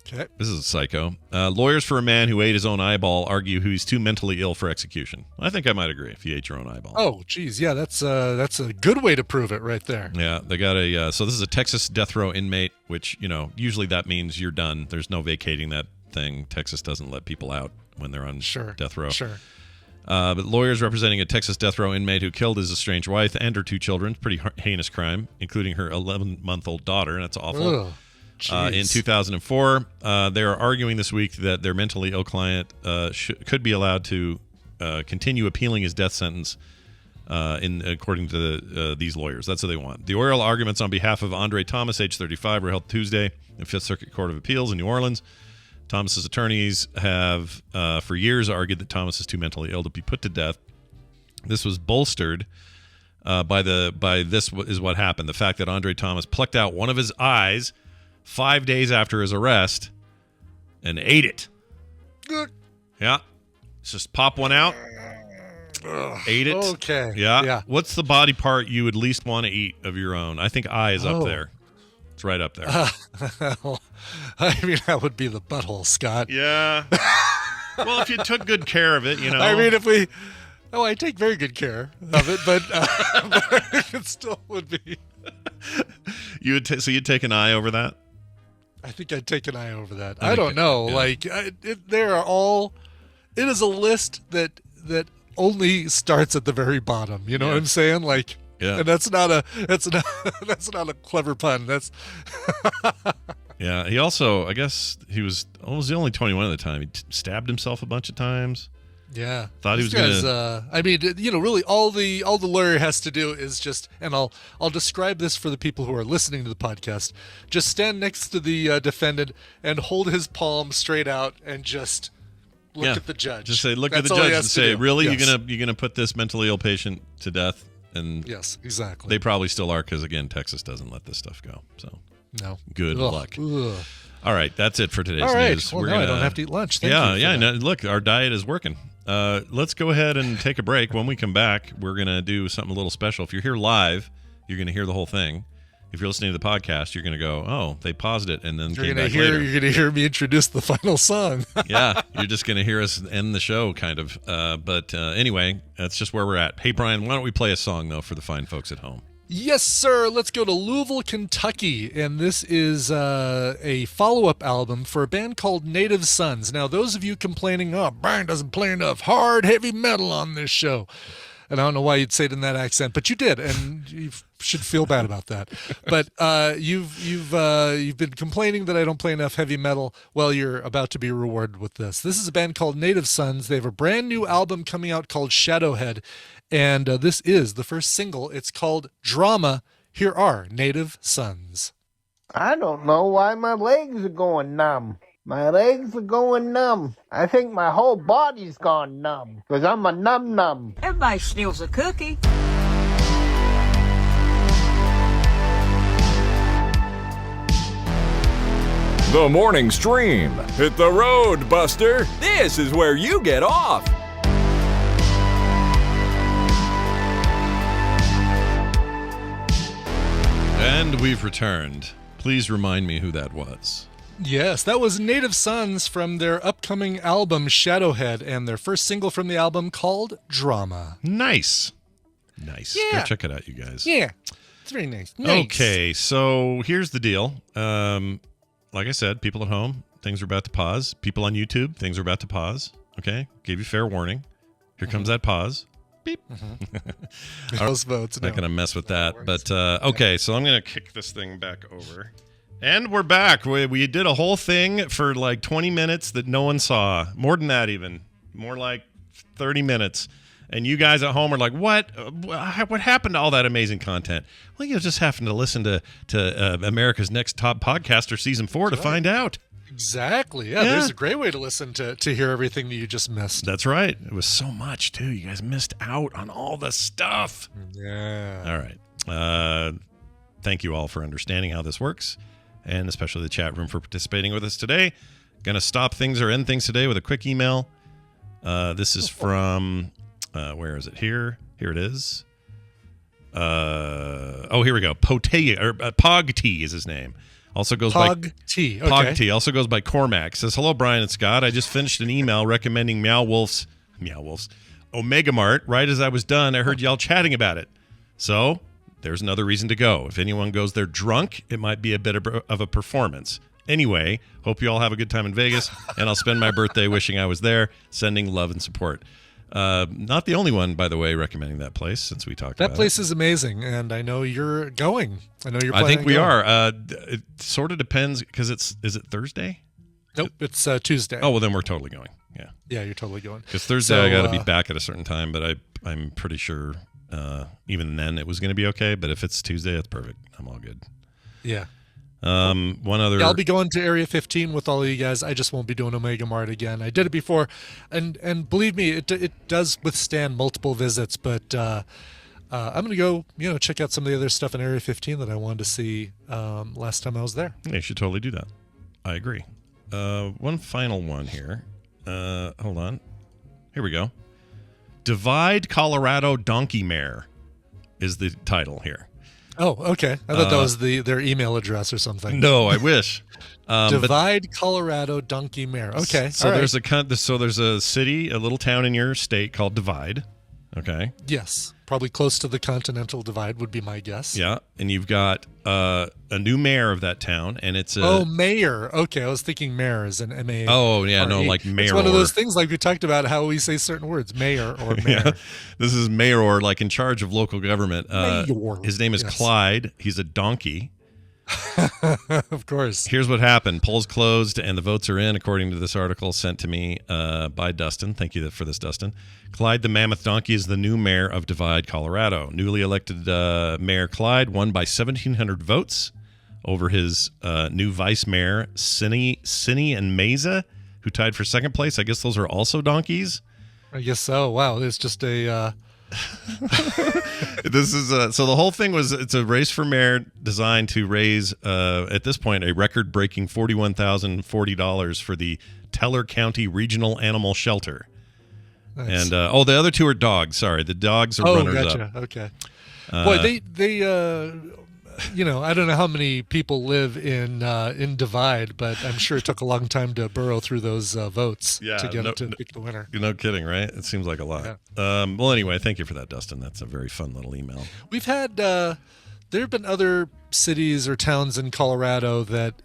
Okay. This is a psycho. Lawyers for a man who ate his own eyeball argue he's too mentally ill for execution. I think I might agree if you ate your own eyeball. Oh, geez. Yeah, that's a good way to prove it right there. Yeah, they got so this is a Texas death row inmate, which, usually that means you're done. There's no vacating that thing. Texas doesn't let people out when they're on death row. Sure. But lawyers representing a Texas death row inmate who killed his estranged wife and her 2 children, pretty heinous crime, including her 11-month-old daughter. That's awful. Ugh. In 2004, they are arguing this week that their mentally ill client could be allowed to continue appealing his death sentence, according to these lawyers. That's what they want. The oral arguments on behalf of Andre Thomas, age 35, were held Tuesday in Fifth Circuit Court of Appeals in New Orleans. Thomas's attorneys have for years argued that Thomas is too mentally ill to be put to death. This was bolstered by this is what happened: the fact that Andre Thomas plucked out one of his eyes 5 days after his arrest and ate it. Yeah. Just pop one out. Ate it. Okay. Yeah. What's the body part you would least want to eat of your own? I think eye is up there. It's right up there. I mean, that would be the butthole, Scott. Yeah. Well, if you took good care of it, I mean, I take very good care of it, but it still would be. So you'd take an eye over that? I think I'd take an eye over that. I don't know. Yeah. It is a list that only starts at the very bottom. You know what I'm saying? Like, yeah. And that's not a clever pun. That's. Yeah. He also, I guess, he was almost the only 21 at the time. He stabbed himself a bunch of times. Yeah. Thought he was going to. I mean, really, all the lawyer has to do is just, and I'll describe this for the people who are listening to the podcast. Just stand next to the defendant and hold his palm straight out and just look at the judge. Just say, look at the judge and say, really, you're gonna put this mentally ill patient to death? And yes, exactly. They probably still are, because again, Texas doesn't let this stuff go. So no. Good luck. Ugh. All right, that's it for today's all right. news. Well, now I don't have to eat lunch. Thank you yeah. No, look, our diet is working. Let's go ahead and take a break. When we come back, we're going to do something a little special. If you're here live, you're going to hear the whole thing. If you're listening to the podcast, you're going to go, oh, they paused it and then came back later. You're going to hear me introduce the final song. Yeah, you're just going to hear us end the show, kind of. But anyway, that's just where we're at. Hey, Brian, why don't we play a song, though, for the fine folks at home? Yes, sir. Let's go to Louisville, Kentucky. And this is a follow-up album for a band called Native Sons. Now, those of you complaining, oh, Brian doesn't play enough hard, heavy metal on this show. And I don't know why you'd say it in that accent, but you did, and you should feel bad about that. But you've been complaining that I don't play enough heavy metal. Well, you're about to be rewarded with this. This is a band called Native Sons. They have a brand new album coming out called Shadowhead, and this is the first single. It's called Drama. Here are Native Sons. I don't know why my legs are going numb. My legs are going numb. I think my whole body's gone numb, because I'm a numb. Everybody steals a cookie. The morning stream. Hit the road, Buster. This is where you get off. And we've returned. Please remind me who that was. Yes, that was Native Sons from their upcoming album Shadowhead and their first single from the album called Drama. Nice. Yeah. Go check it out, you guys. Yeah, it's very nice. Okay, so here's the deal. Like I said, people at home, things are about to pause. People on YouTube, things are about to pause. Okay, gave you fair warning. Here comes that pause. Beep. Those votes. Not going to mess with that. But, okay, so I'm going to kick this thing back over. And we're back. We did a whole thing for like 20 minutes that no one saw. More than that even. More like 30 minutes. And you guys at home are like, what happened to all that amazing content? Well, you'll just have to listen to America's Next Top Podcaster Season 4 to find out. Exactly. Yeah, there's a great way to listen to hear everything that you just missed. That's right. It was so much, too. You guys missed out on all the stuff. Yeah. All right. Thank you all for understanding how this works, and especially the chat room for participating with us today. Going to stop things or end things today with a quick email. This is from... where is it? Here it is. Here we go. Pog T is his name. Also goes Pog T. Okay. Pog T also goes by Cormac. Says, hello, Brian and Scott. I just finished an email recommending Meow Wolf's Omega Mart. Right as I was done, I heard y'all chatting about it. So there's another reason to go. If anyone goes there drunk, it might be a bit of a performance. Anyway, hope you all have a good time in Vegas, and I'll spend my birthday wishing I was there, sending love and support. Not the only one, by the way, recommending that place since we talked about it. That place is amazing, and I know you're going. I know you're planning I think we going. are. It sort of depends because is it Thursday? Nope, it's Tuesday. Oh, well, then we're totally going. Yeah. Yeah, you're totally going. Because Thursday I got to be back at a certain time, but I'm pretty sure even then it was going to be okay. But if it's Tuesday, that's perfect. I'm all good. Yeah. One other. Yeah, I'll be going to Area 15 with all of you guys. I just won't be doing Omega Mart again. I did it before, and believe me, it does withstand multiple visits. But I'm gonna go, check out some of the other stuff in Area 15 that I wanted to see last time I was there. Yeah, you should totally do that. I agree. One final one here. Hold on. Here we go. Divide Colorado Donkey Mare is the title here. Oh, okay. I thought that was their email address or something. No, I wish. Divide Colorado Donkey Mare. Okay. So there's a city, a little town in your state called Divide. Okay. Yes. Probably close to the Continental Divide would be my guess. Yeah. And you've got a new mayor of that town, and it's mayor. Okay. I was thinking mayor as an M-A. Oh, yeah. No, like mayor. It's one of those things like we talked about how we say certain words, mayor or mayor. Yeah. This is mayor, like in charge of local government. Mayor. His name is Clyde. He's a donkey. Of course. Here's what happened. Polls closed and the votes are in, according to this article sent to me by Dustin. Thank you for this, Dustin. Clyde the Mammoth Donkey is the new mayor of Divide, Colorado. Newly elected Mayor Clyde won by 1,700 votes over his new vice mayor, Cinny and Meza, who tied for second place. I guess those are also donkeys. I guess so. Wow. It's just a... This is so the whole thing it's a race for mayor designed to raise at this point a record-breaking $41,040 for the Teller County Regional Animal Shelter. Nice. And the other two are dogs. Sorry, the dogs are runners up. Okay. Boy, they I don't know how many people live in Divide, but I'm sure it took a long time to burrow through those votes to get to pick the winner. No kidding, right? It seems like a lot. Yeah. Well, anyway, thank you for that, Dustin. That's a very fun little email. We've had there have been other cities or towns in Colorado that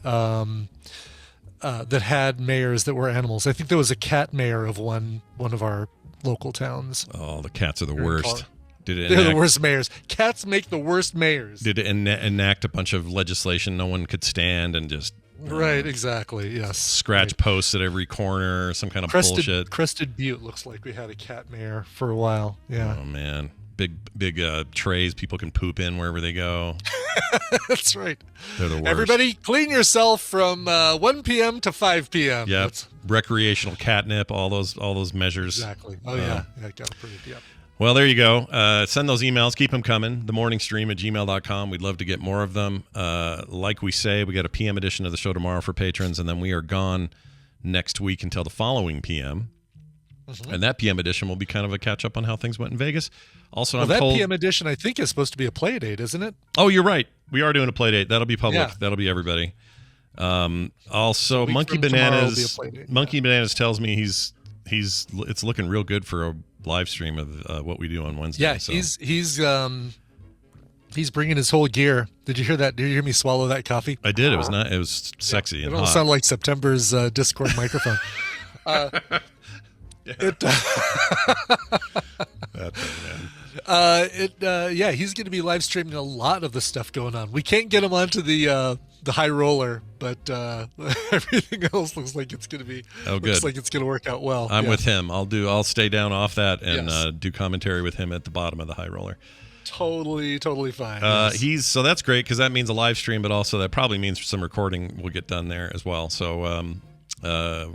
that had mayors that were animals. I think there was a cat mayor of one of our local towns. Oh, the cats are the worst. They're the worst mayors. Cats make the worst mayors. Did it enact a bunch of legislation no one could stand and just... Right, exactly, yes. Scratch posts at every corner, some kind of bullshit. Crested Butte looks like we had a cat mayor for a while, yeah. Oh, man. Big trays people can poop in wherever they go. That's right. They're the worst. Everybody clean yourself from 1 p.m. to 5 p.m. Yep. Recreational catnip, all those measures. Exactly. Oh, yeah. Got to prove it, yep. Well, there you go. Send those emails. Keep them coming. themorningstream@gmail.com. We'd love to get more of them. Like we say, we got a PM edition of the show tomorrow for patrons, and then we are gone next week until the following PM. Mm-hmm. And that PM edition will be kind of a catch-up on how things went in Vegas. Also, well, that PM edition, I think, is supposed to be a play date, isn't it? Oh, you're right. We are doing a play date. That'll be public. Yeah. That'll be everybody. Also, Monkey Bananas tells me it's looking real good for a live stream of what we do on Wednesday. Yeah, so. He's bringing his whole gear. Did you hear that? Did you hear me swallow that coffee? I did. It was not. It was sexy and hot. It almost sounded like September's Discord microphone. That thing, man. He's going to be live streaming a lot of the stuff going on. We can't get him onto the high roller, but everything else looks like it's going to be. Oh, good. Looks like it's going to work out well. I'm with him. I'll stay down off that and do commentary with him at the bottom of the high roller. Totally fine. So that's great because that means a live stream, but also that probably means some recording will get done there as well. So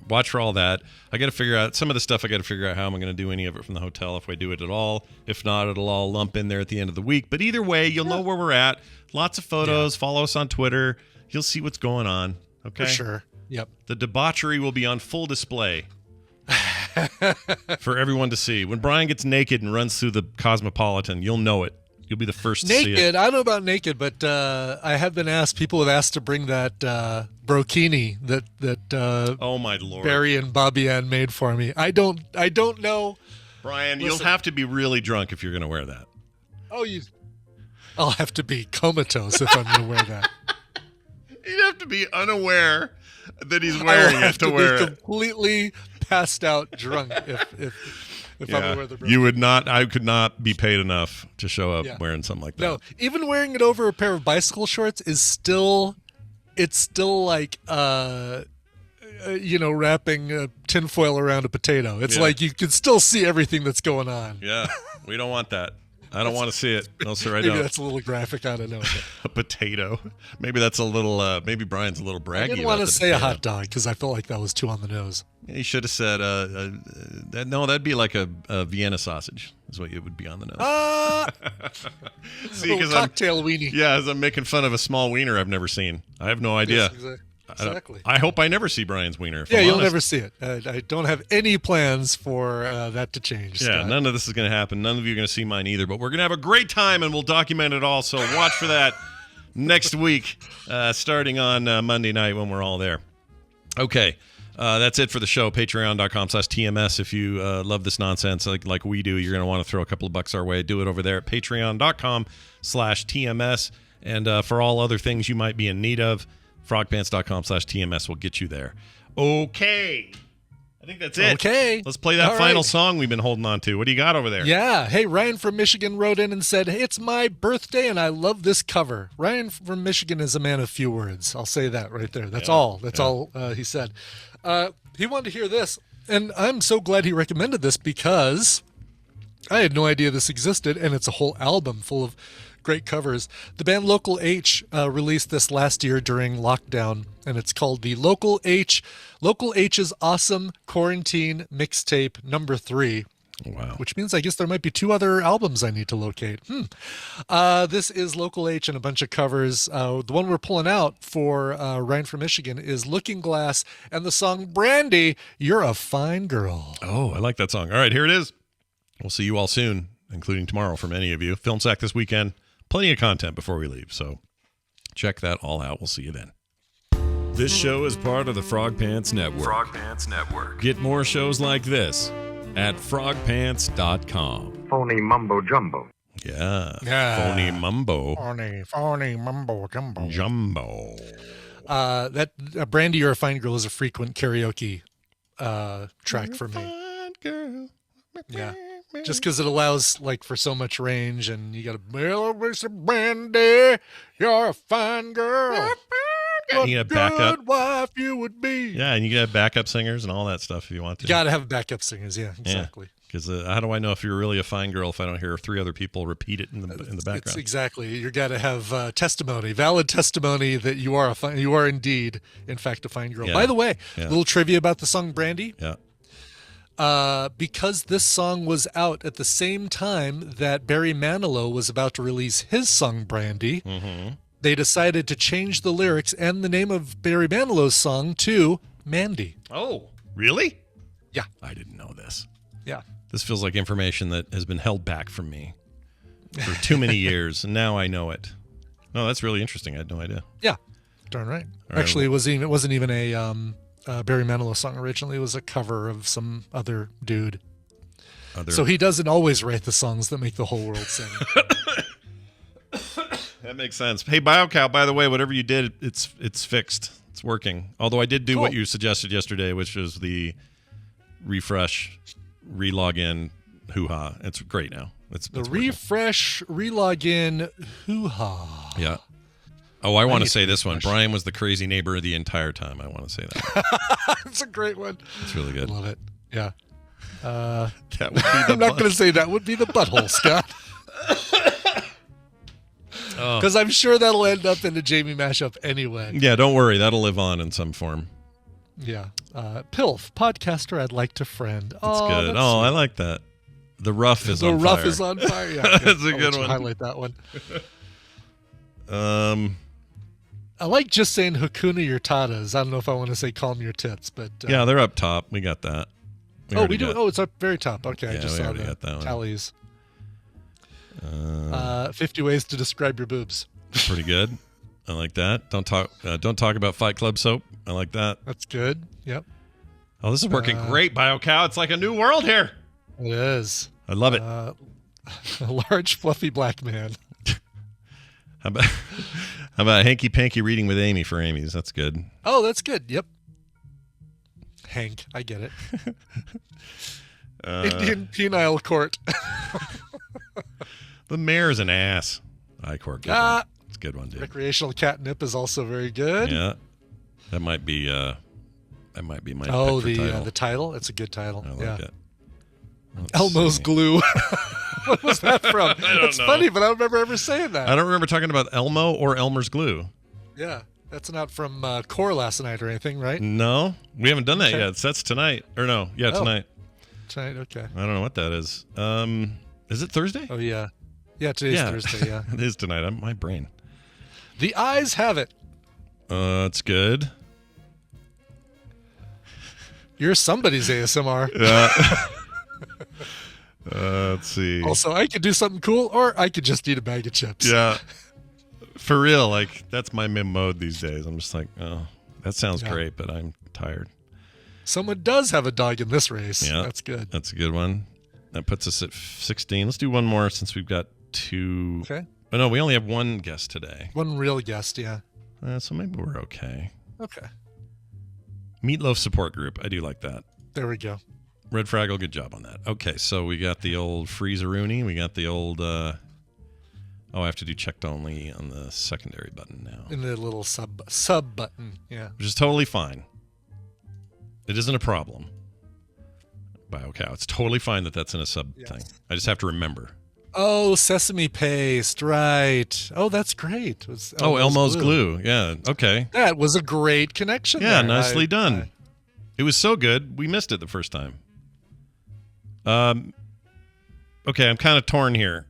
watch for all that. I got to figure out some of the stuff. I got to figure out how I'm going to do any of it from the hotel if I do it at all. If not, it'll all lump in there at the end of the week. But either way, you'll know where we're at. Lots of photos. Yeah. Follow us on Twitter. You'll see what's going on. Okay. For sure. Yep. The debauchery will be on full display for everyone to see. When Brian gets naked and runs through the Cosmopolitan, you'll know it. You'll be the first to see it. Naked? I don't know about naked, but I have been asked. People have asked to bring that brokini that oh my Lord, Barry and Bobby Ann made for me. I don't know. Brian, you'll have to be really drunk if you're going to wear that. I'll have to be comatose if I'm going to wear that. You'd have to be unaware that he's wearing it to wear it. Completely passed out drunk if I'm going to wear the brooch. You would not. I could not be paid enough to show up wearing something like that. No, even wearing it over a pair of bicycle shorts is still. It's still like wrapping tinfoil around a potato. It's like you can still see everything that's going on. Yeah, we don't want that. I don't want to see it. No, sir, I don't. Maybe that's a little graphic. I don't know. A potato. Maybe that's a little. Maybe Brian's a little braggy. I didn't want to say a hot dog because I felt like that was too on the nose. He should have said. No, that'd be like a Vienna sausage. Is what it would be on the nose. See, because cocktail weenie. Yeah, as I'm making fun of a small wiener I've never seen. I have no idea. Yes, exactly. I hope I never see Brian's wiener. Yeah, you'll never see it. I don't have any plans for that to change. Yeah, Scott. none of this is going to happen. None of you are going to see mine either. But we're going to have a great time, and we'll document it all. So watch for that next week, starting on Monday night when we're all there. Okay. That's it for the show. Patreon.com/TMS. If you love this nonsense like we do, you're going to want to throw a couple of bucks our way. Do it over there at Patreon.com/TMS. And for all other things you might be in need of, frogpants.com/TMS will get you there. Okay. I think that's it. Okay. Let's play that final song we've been holding on to. What do you got over there? Yeah. Hey, Ryan from Michigan wrote in and said, "Hey, it's my birthday and I love this cover." Ryan from Michigan is a man of few words. I'll say that right there. That's all. That's all he said. He wanted to hear this, and I'm so glad he recommended this because I had no idea this existed, and it's a whole album full of great covers. The band Local H released this last year during lockdown, and it's called the Local H's Awesome Quarantine Mixtape number 3. Wow. Which means I guess there might be 2 other albums I need to locate. This is Local H and a bunch of covers. The one we're pulling out for Ryan from Michigan is Looking Glass and the song Brandy, You're a Fine Girl. Oh, I like that song. All right, here it is. We'll see you all soon, including tomorrow for many of you. Film Sack this weekend. Plenty of content before we leave, so check that all out. We'll see you then. This show is part of the Frog Pants Network. Frog Pants Network. Get more shows like this at frogpants.com. Phony mumbo jumbo. Yeah. Phony mumbo. Phony mumbo jumbo. Jumbo. That Brandy, You're a Fine Girl is a frequent karaoke track for me. Fine girl. Yeah. Just because it allows for so much range, and you got to Brandy, you're a fine girl. And you got backup. Good wife you would be. Yeah, and you got backup singers and all that stuff if you want to. You got to have backup singers. Yeah, exactly. Because how do I know if you're really a fine girl if I don't hear 3 other people repeat it in the background? It's exactly. You got to have testimony, valid testimony that you are indeed, in fact, a fine girl. Yeah. By the way, little trivia about the song Brandy. Yeah. because this song was out at the same time that Barry Manilow was about to release his song Brandy, they decided to change the lyrics and the name of Barry Manilow's song to Mandy. Oh, really? Yeah. I didn't know this. Yeah. This feels like information that has been held back from me for too many years, and now I know it. No, that's really interesting. I had no idea. Yeah. Darn right. All Actually, it wasn't even a Barry Manilow song originally. It was a cover of some other dude. So he doesn't always write the songs that make the whole world sing. That makes sense. Hey, BioCow, by the way, whatever you did, it's fixed. It's working. Although I did do what you suggested yesterday, which was the refresh, relog in, hoo-ha. It's great now. It's refresh, relog in, hoo-ha. Yeah. Oh, I want to say this one. Brian was the crazy neighbor the entire time. I want to say that. It's a great one. It's really good. I love it. Yeah. That would be I'm not going to say that would be the butthole, Scott. Because I'm sure that'll end up in a Jamie mashup anyway. Yeah, don't worry. That'll live on in some form. Yeah. PILF, podcaster I'd like to friend. That's good. That's sweet. I like that. The Ruff is on fire. The Ruff is on fire. Yeah, that's a good one. Highlight that one. I like just saying Hakuna Your Tatas. I don't know if I want to say calm your tits, but yeah, they're up top. We got that. We do. Oh, it's up very top. Okay, yeah, I just saw the tallies. 50 ways to describe your boobs. Pretty good. I like that. Don't talk about Fight Club soap. I like that. That's good. Yep. Oh, this is working great, BioCow. It's like a new world here. It is. I love it. A large, fluffy black man. How about Hanky Panky Reading with Amy for Amy's? That's good. Oh, that's good. Yep. Hank, I get it. Indian Penile Court. The mayor's an ass. I-Court. It's a good one, dude. Recreational catnip is also very good. Yeah. That might be my title. the title. It's a good title. I like it. Elmo's glue. What was that from? It's know. Funny, but I don't remember ever saying that. I don't remember talking about Elmo or Elmer's glue. Yeah, that's not from Core last night or anything, right? No, we haven't done that yet. That's tonight. Or no, yeah, tonight. Tonight, okay. I don't know what that is. Is it Thursday? Oh, yeah. Yeah, today's Thursday, yeah. It is tonight. My brain. The eyes have it. It's good. You're somebody's ASMR. Yeah. Let's see. Also, I could do something cool, or I could just eat a bag of chips. Yeah. For real, like, that's my meme mode these days. I'm just like, oh, that sounds great, but I'm tired. Someone does have a dog in this race. Yeah. That's good. That's a good one. That puts us at 16. Let's do one more since we've got two. Okay. Oh, no, we only have one guest today. One real guest, yeah. So maybe we're okay. Okay. Meatloaf support group. I do like that. There we go. Red Fraggle, good job on that. Okay, so we got the old Freezeroony. We got the old... I have to do checked only on the secondary button now. In the little sub button, yeah. Which is totally fine. It isn't a problem. BioCow. It's totally fine that that's in a sub thing. I just have to remember. Oh, sesame paste, right. Oh, that's great. It was Elmo's glue. Yeah, okay. That was a great connection. Yeah, there. nicely done. It was so good, we missed it the first time. Okay, I'm kind of torn here.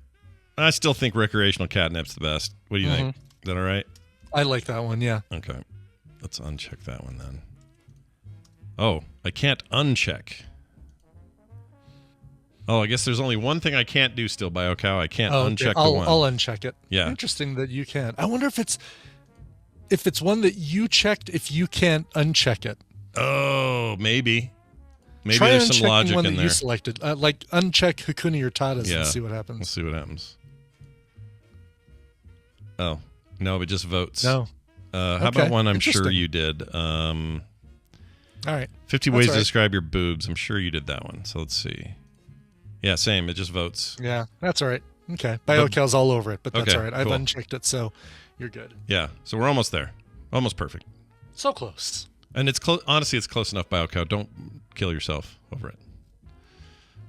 I still think recreational catnip's the best. What do you think? Is that all right? I like that one, yeah. Okay. Let's uncheck that one then. Oh, I can't uncheck. Oh, I guess there's only one thing I can't do still, BioCow. I can't uncheck the one. I'll uncheck it. Yeah. Interesting that you can't. I wonder if it's one that you checked, if you can't uncheck it. Oh, maybe. Maybe Try there's some logic one in that there. You selected. Like uncheck Hakuna Your Tatas and see what happens. Let's see what happens. Oh, no, it just votes. No. How about one I'm sure you did? All right. 50 ways to describe your boobs. I'm sure you did that one. So let's see. Yeah, same. It just votes. Yeah, that's all right. Okay. BioCal's all over it, but that's all right. I've cool. unchecked it, so you're good. Yeah, so we're almost there. Almost perfect. So close. And it's close. Honestly, it's close enough, BioCow. Don't kill yourself over it.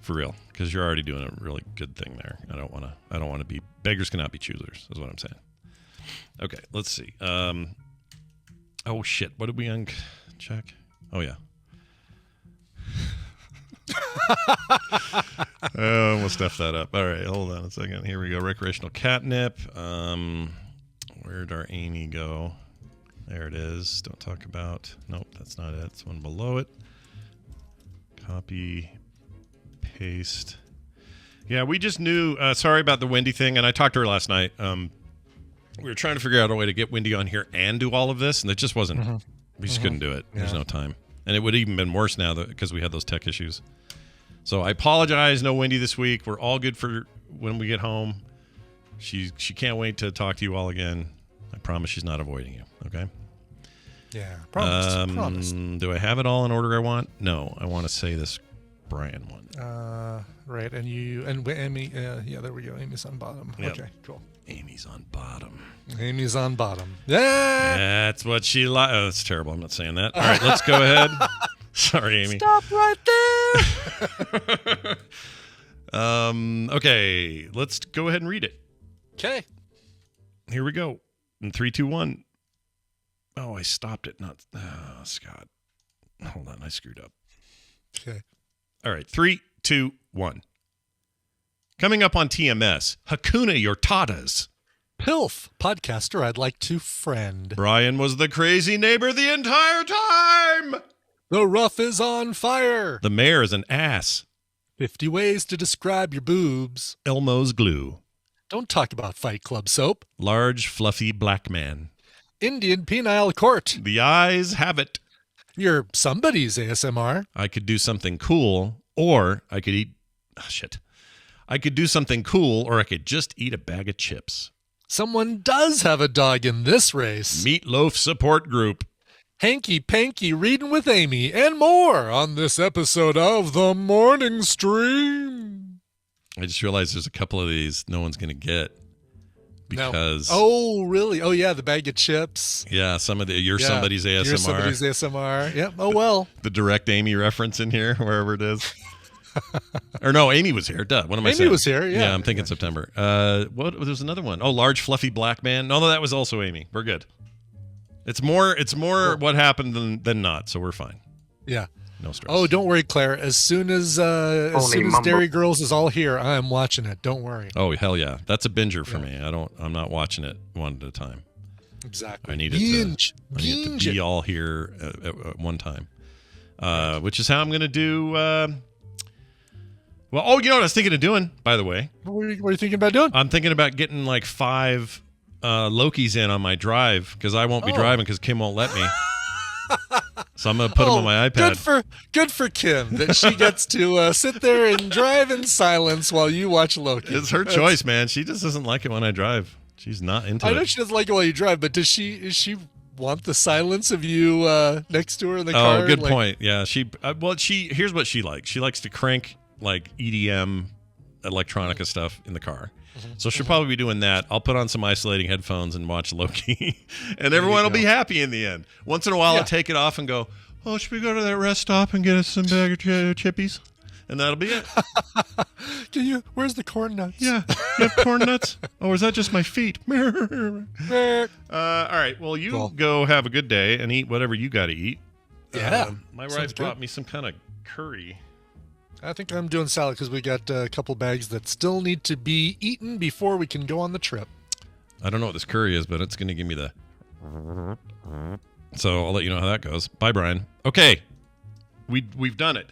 For real, because you're already doing a really good thing there. I don't want to be beggars cannot be choosers. Is what I'm saying. Okay, let's see. Oh shit! What did we uncheck? Oh yeah. Oh, almost stuffed that up. All right, hold on a second. Here we go. Recreational catnip. Where'd our Amy go? There it is. Don't talk about. Nope, that's not it. It's one below it. Copy, paste. Yeah, we just knew. Sorry about the Wendy thing, and I talked to her last night. We were trying to figure out a way to get Wendy on here and do all of this, and it just wasn't. We just couldn't do it. There's no time, and it would have even been worse now because we had those tech issues. So I apologize. No Wendy this week. We're all good for when we get home. She can't wait to talk to you all again. I promise she's not avoiding you. Okay. Yeah. Promise. Do I have it all in order I want? No. I want to say this Brian one. Right. And Amy. Yeah. There we go. Amy's on bottom. Yep. Okay. Cool. Amy's on bottom. Amy's on bottom. Yeah. That's what she likes. Oh, that's terrible. I'm not saying that. All right. Let's go ahead. Sorry, Amy. Stop right there. Okay. Let's go ahead and read it. Okay. Here we go. In 3, 2, 1. Oh, I stopped it. Not Scott. Hold on. I screwed up. Okay. All right. 3, 2, 1. Coming up on TMS, Hakuna Your Tatas. PILF, podcaster I'd like to friend. Brian was the crazy neighbor the entire time. The Ruff is on fire. The mayor is an ass. 50 ways to describe your boobs. Elmo's glue. Don't talk about Fight Club soap. Large, fluffy black man. Indian Penile Court. The eyes have it. You're somebody's ASMR. I could do something cool, or I could eat... Oh, shit. I could do something cool, or I could just eat a bag of chips. Someone does have a dog in this race. Meatloaf support group. Hanky Panky Reading with Amy and more on this episode of The Morning Stream. I just realized there's a couple of these no one's going to get because... No. Oh, really? Oh, yeah, the bag of chips. Yeah, you're somebody's ASMR. You're somebody's ASMR. Yep. Oh, well. The direct Amy reference in here, wherever it is. Or no, Amy was here. Duh. What am I saying? Amy was here, yeah. Yeah, I'm thinking September. There's another one. Oh, large, fluffy black man. No, that was also Amy. We're good. It's more what happened than not, so we're fine. Yeah. No stress. Oh, don't worry, Claire. As soon as Dairy Girls is all here, I'm watching it. Don't worry. Oh, hell yeah. That's a binger for me. I'm not watching it one at a time. Exactly. I need it to be all here at one time. Which is how I'm going to do... you know what I was thinking of doing, by the way? What are you thinking about doing? I'm thinking about getting like 5 Lokis in on my drive because I won't be driving because Kim won't let me. So I'm going to put them on my iPad. Good for Kim that she gets to sit there and drive in silence while you watch Loki. It's her choice, man. She just doesn't like it when I drive. She's not into it. I know she doesn't like it while you drive, but does she want the silence of you next to her in the car? Oh, good point. Yeah, here's what she likes. She likes to crank like EDM electronica stuff in the car. So she'll probably be doing that. I'll put on some isolating headphones and watch Loki, and everyone will be happy in the end. Once in a while, I'll take it off and go, "Oh, should we go to that rest stop and get us some bag of chippies?" And that'll be it. Where's the corn nuts? Yeah, you have corn nuts? Oh, is that just my feet? All right. Well, you go have a good day and eat whatever you got to eat. Yeah. My wife brought me some kind of curry. I think I'm doing salad because we got a couple bags that still need to be eaten before we can go on the trip. I don't know what this curry is, but it's going to give me the... So I'll let you know how that goes. Bye, Brian. Okay. We've done it.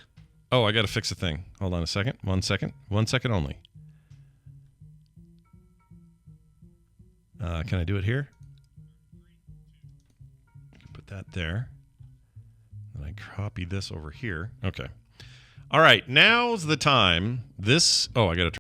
Oh, I got to fix a thing. Hold on a second. 1 second. 1 second only. Can I do it here? Put that there. And I copy this over here. Okay. All right, now's the time. I got to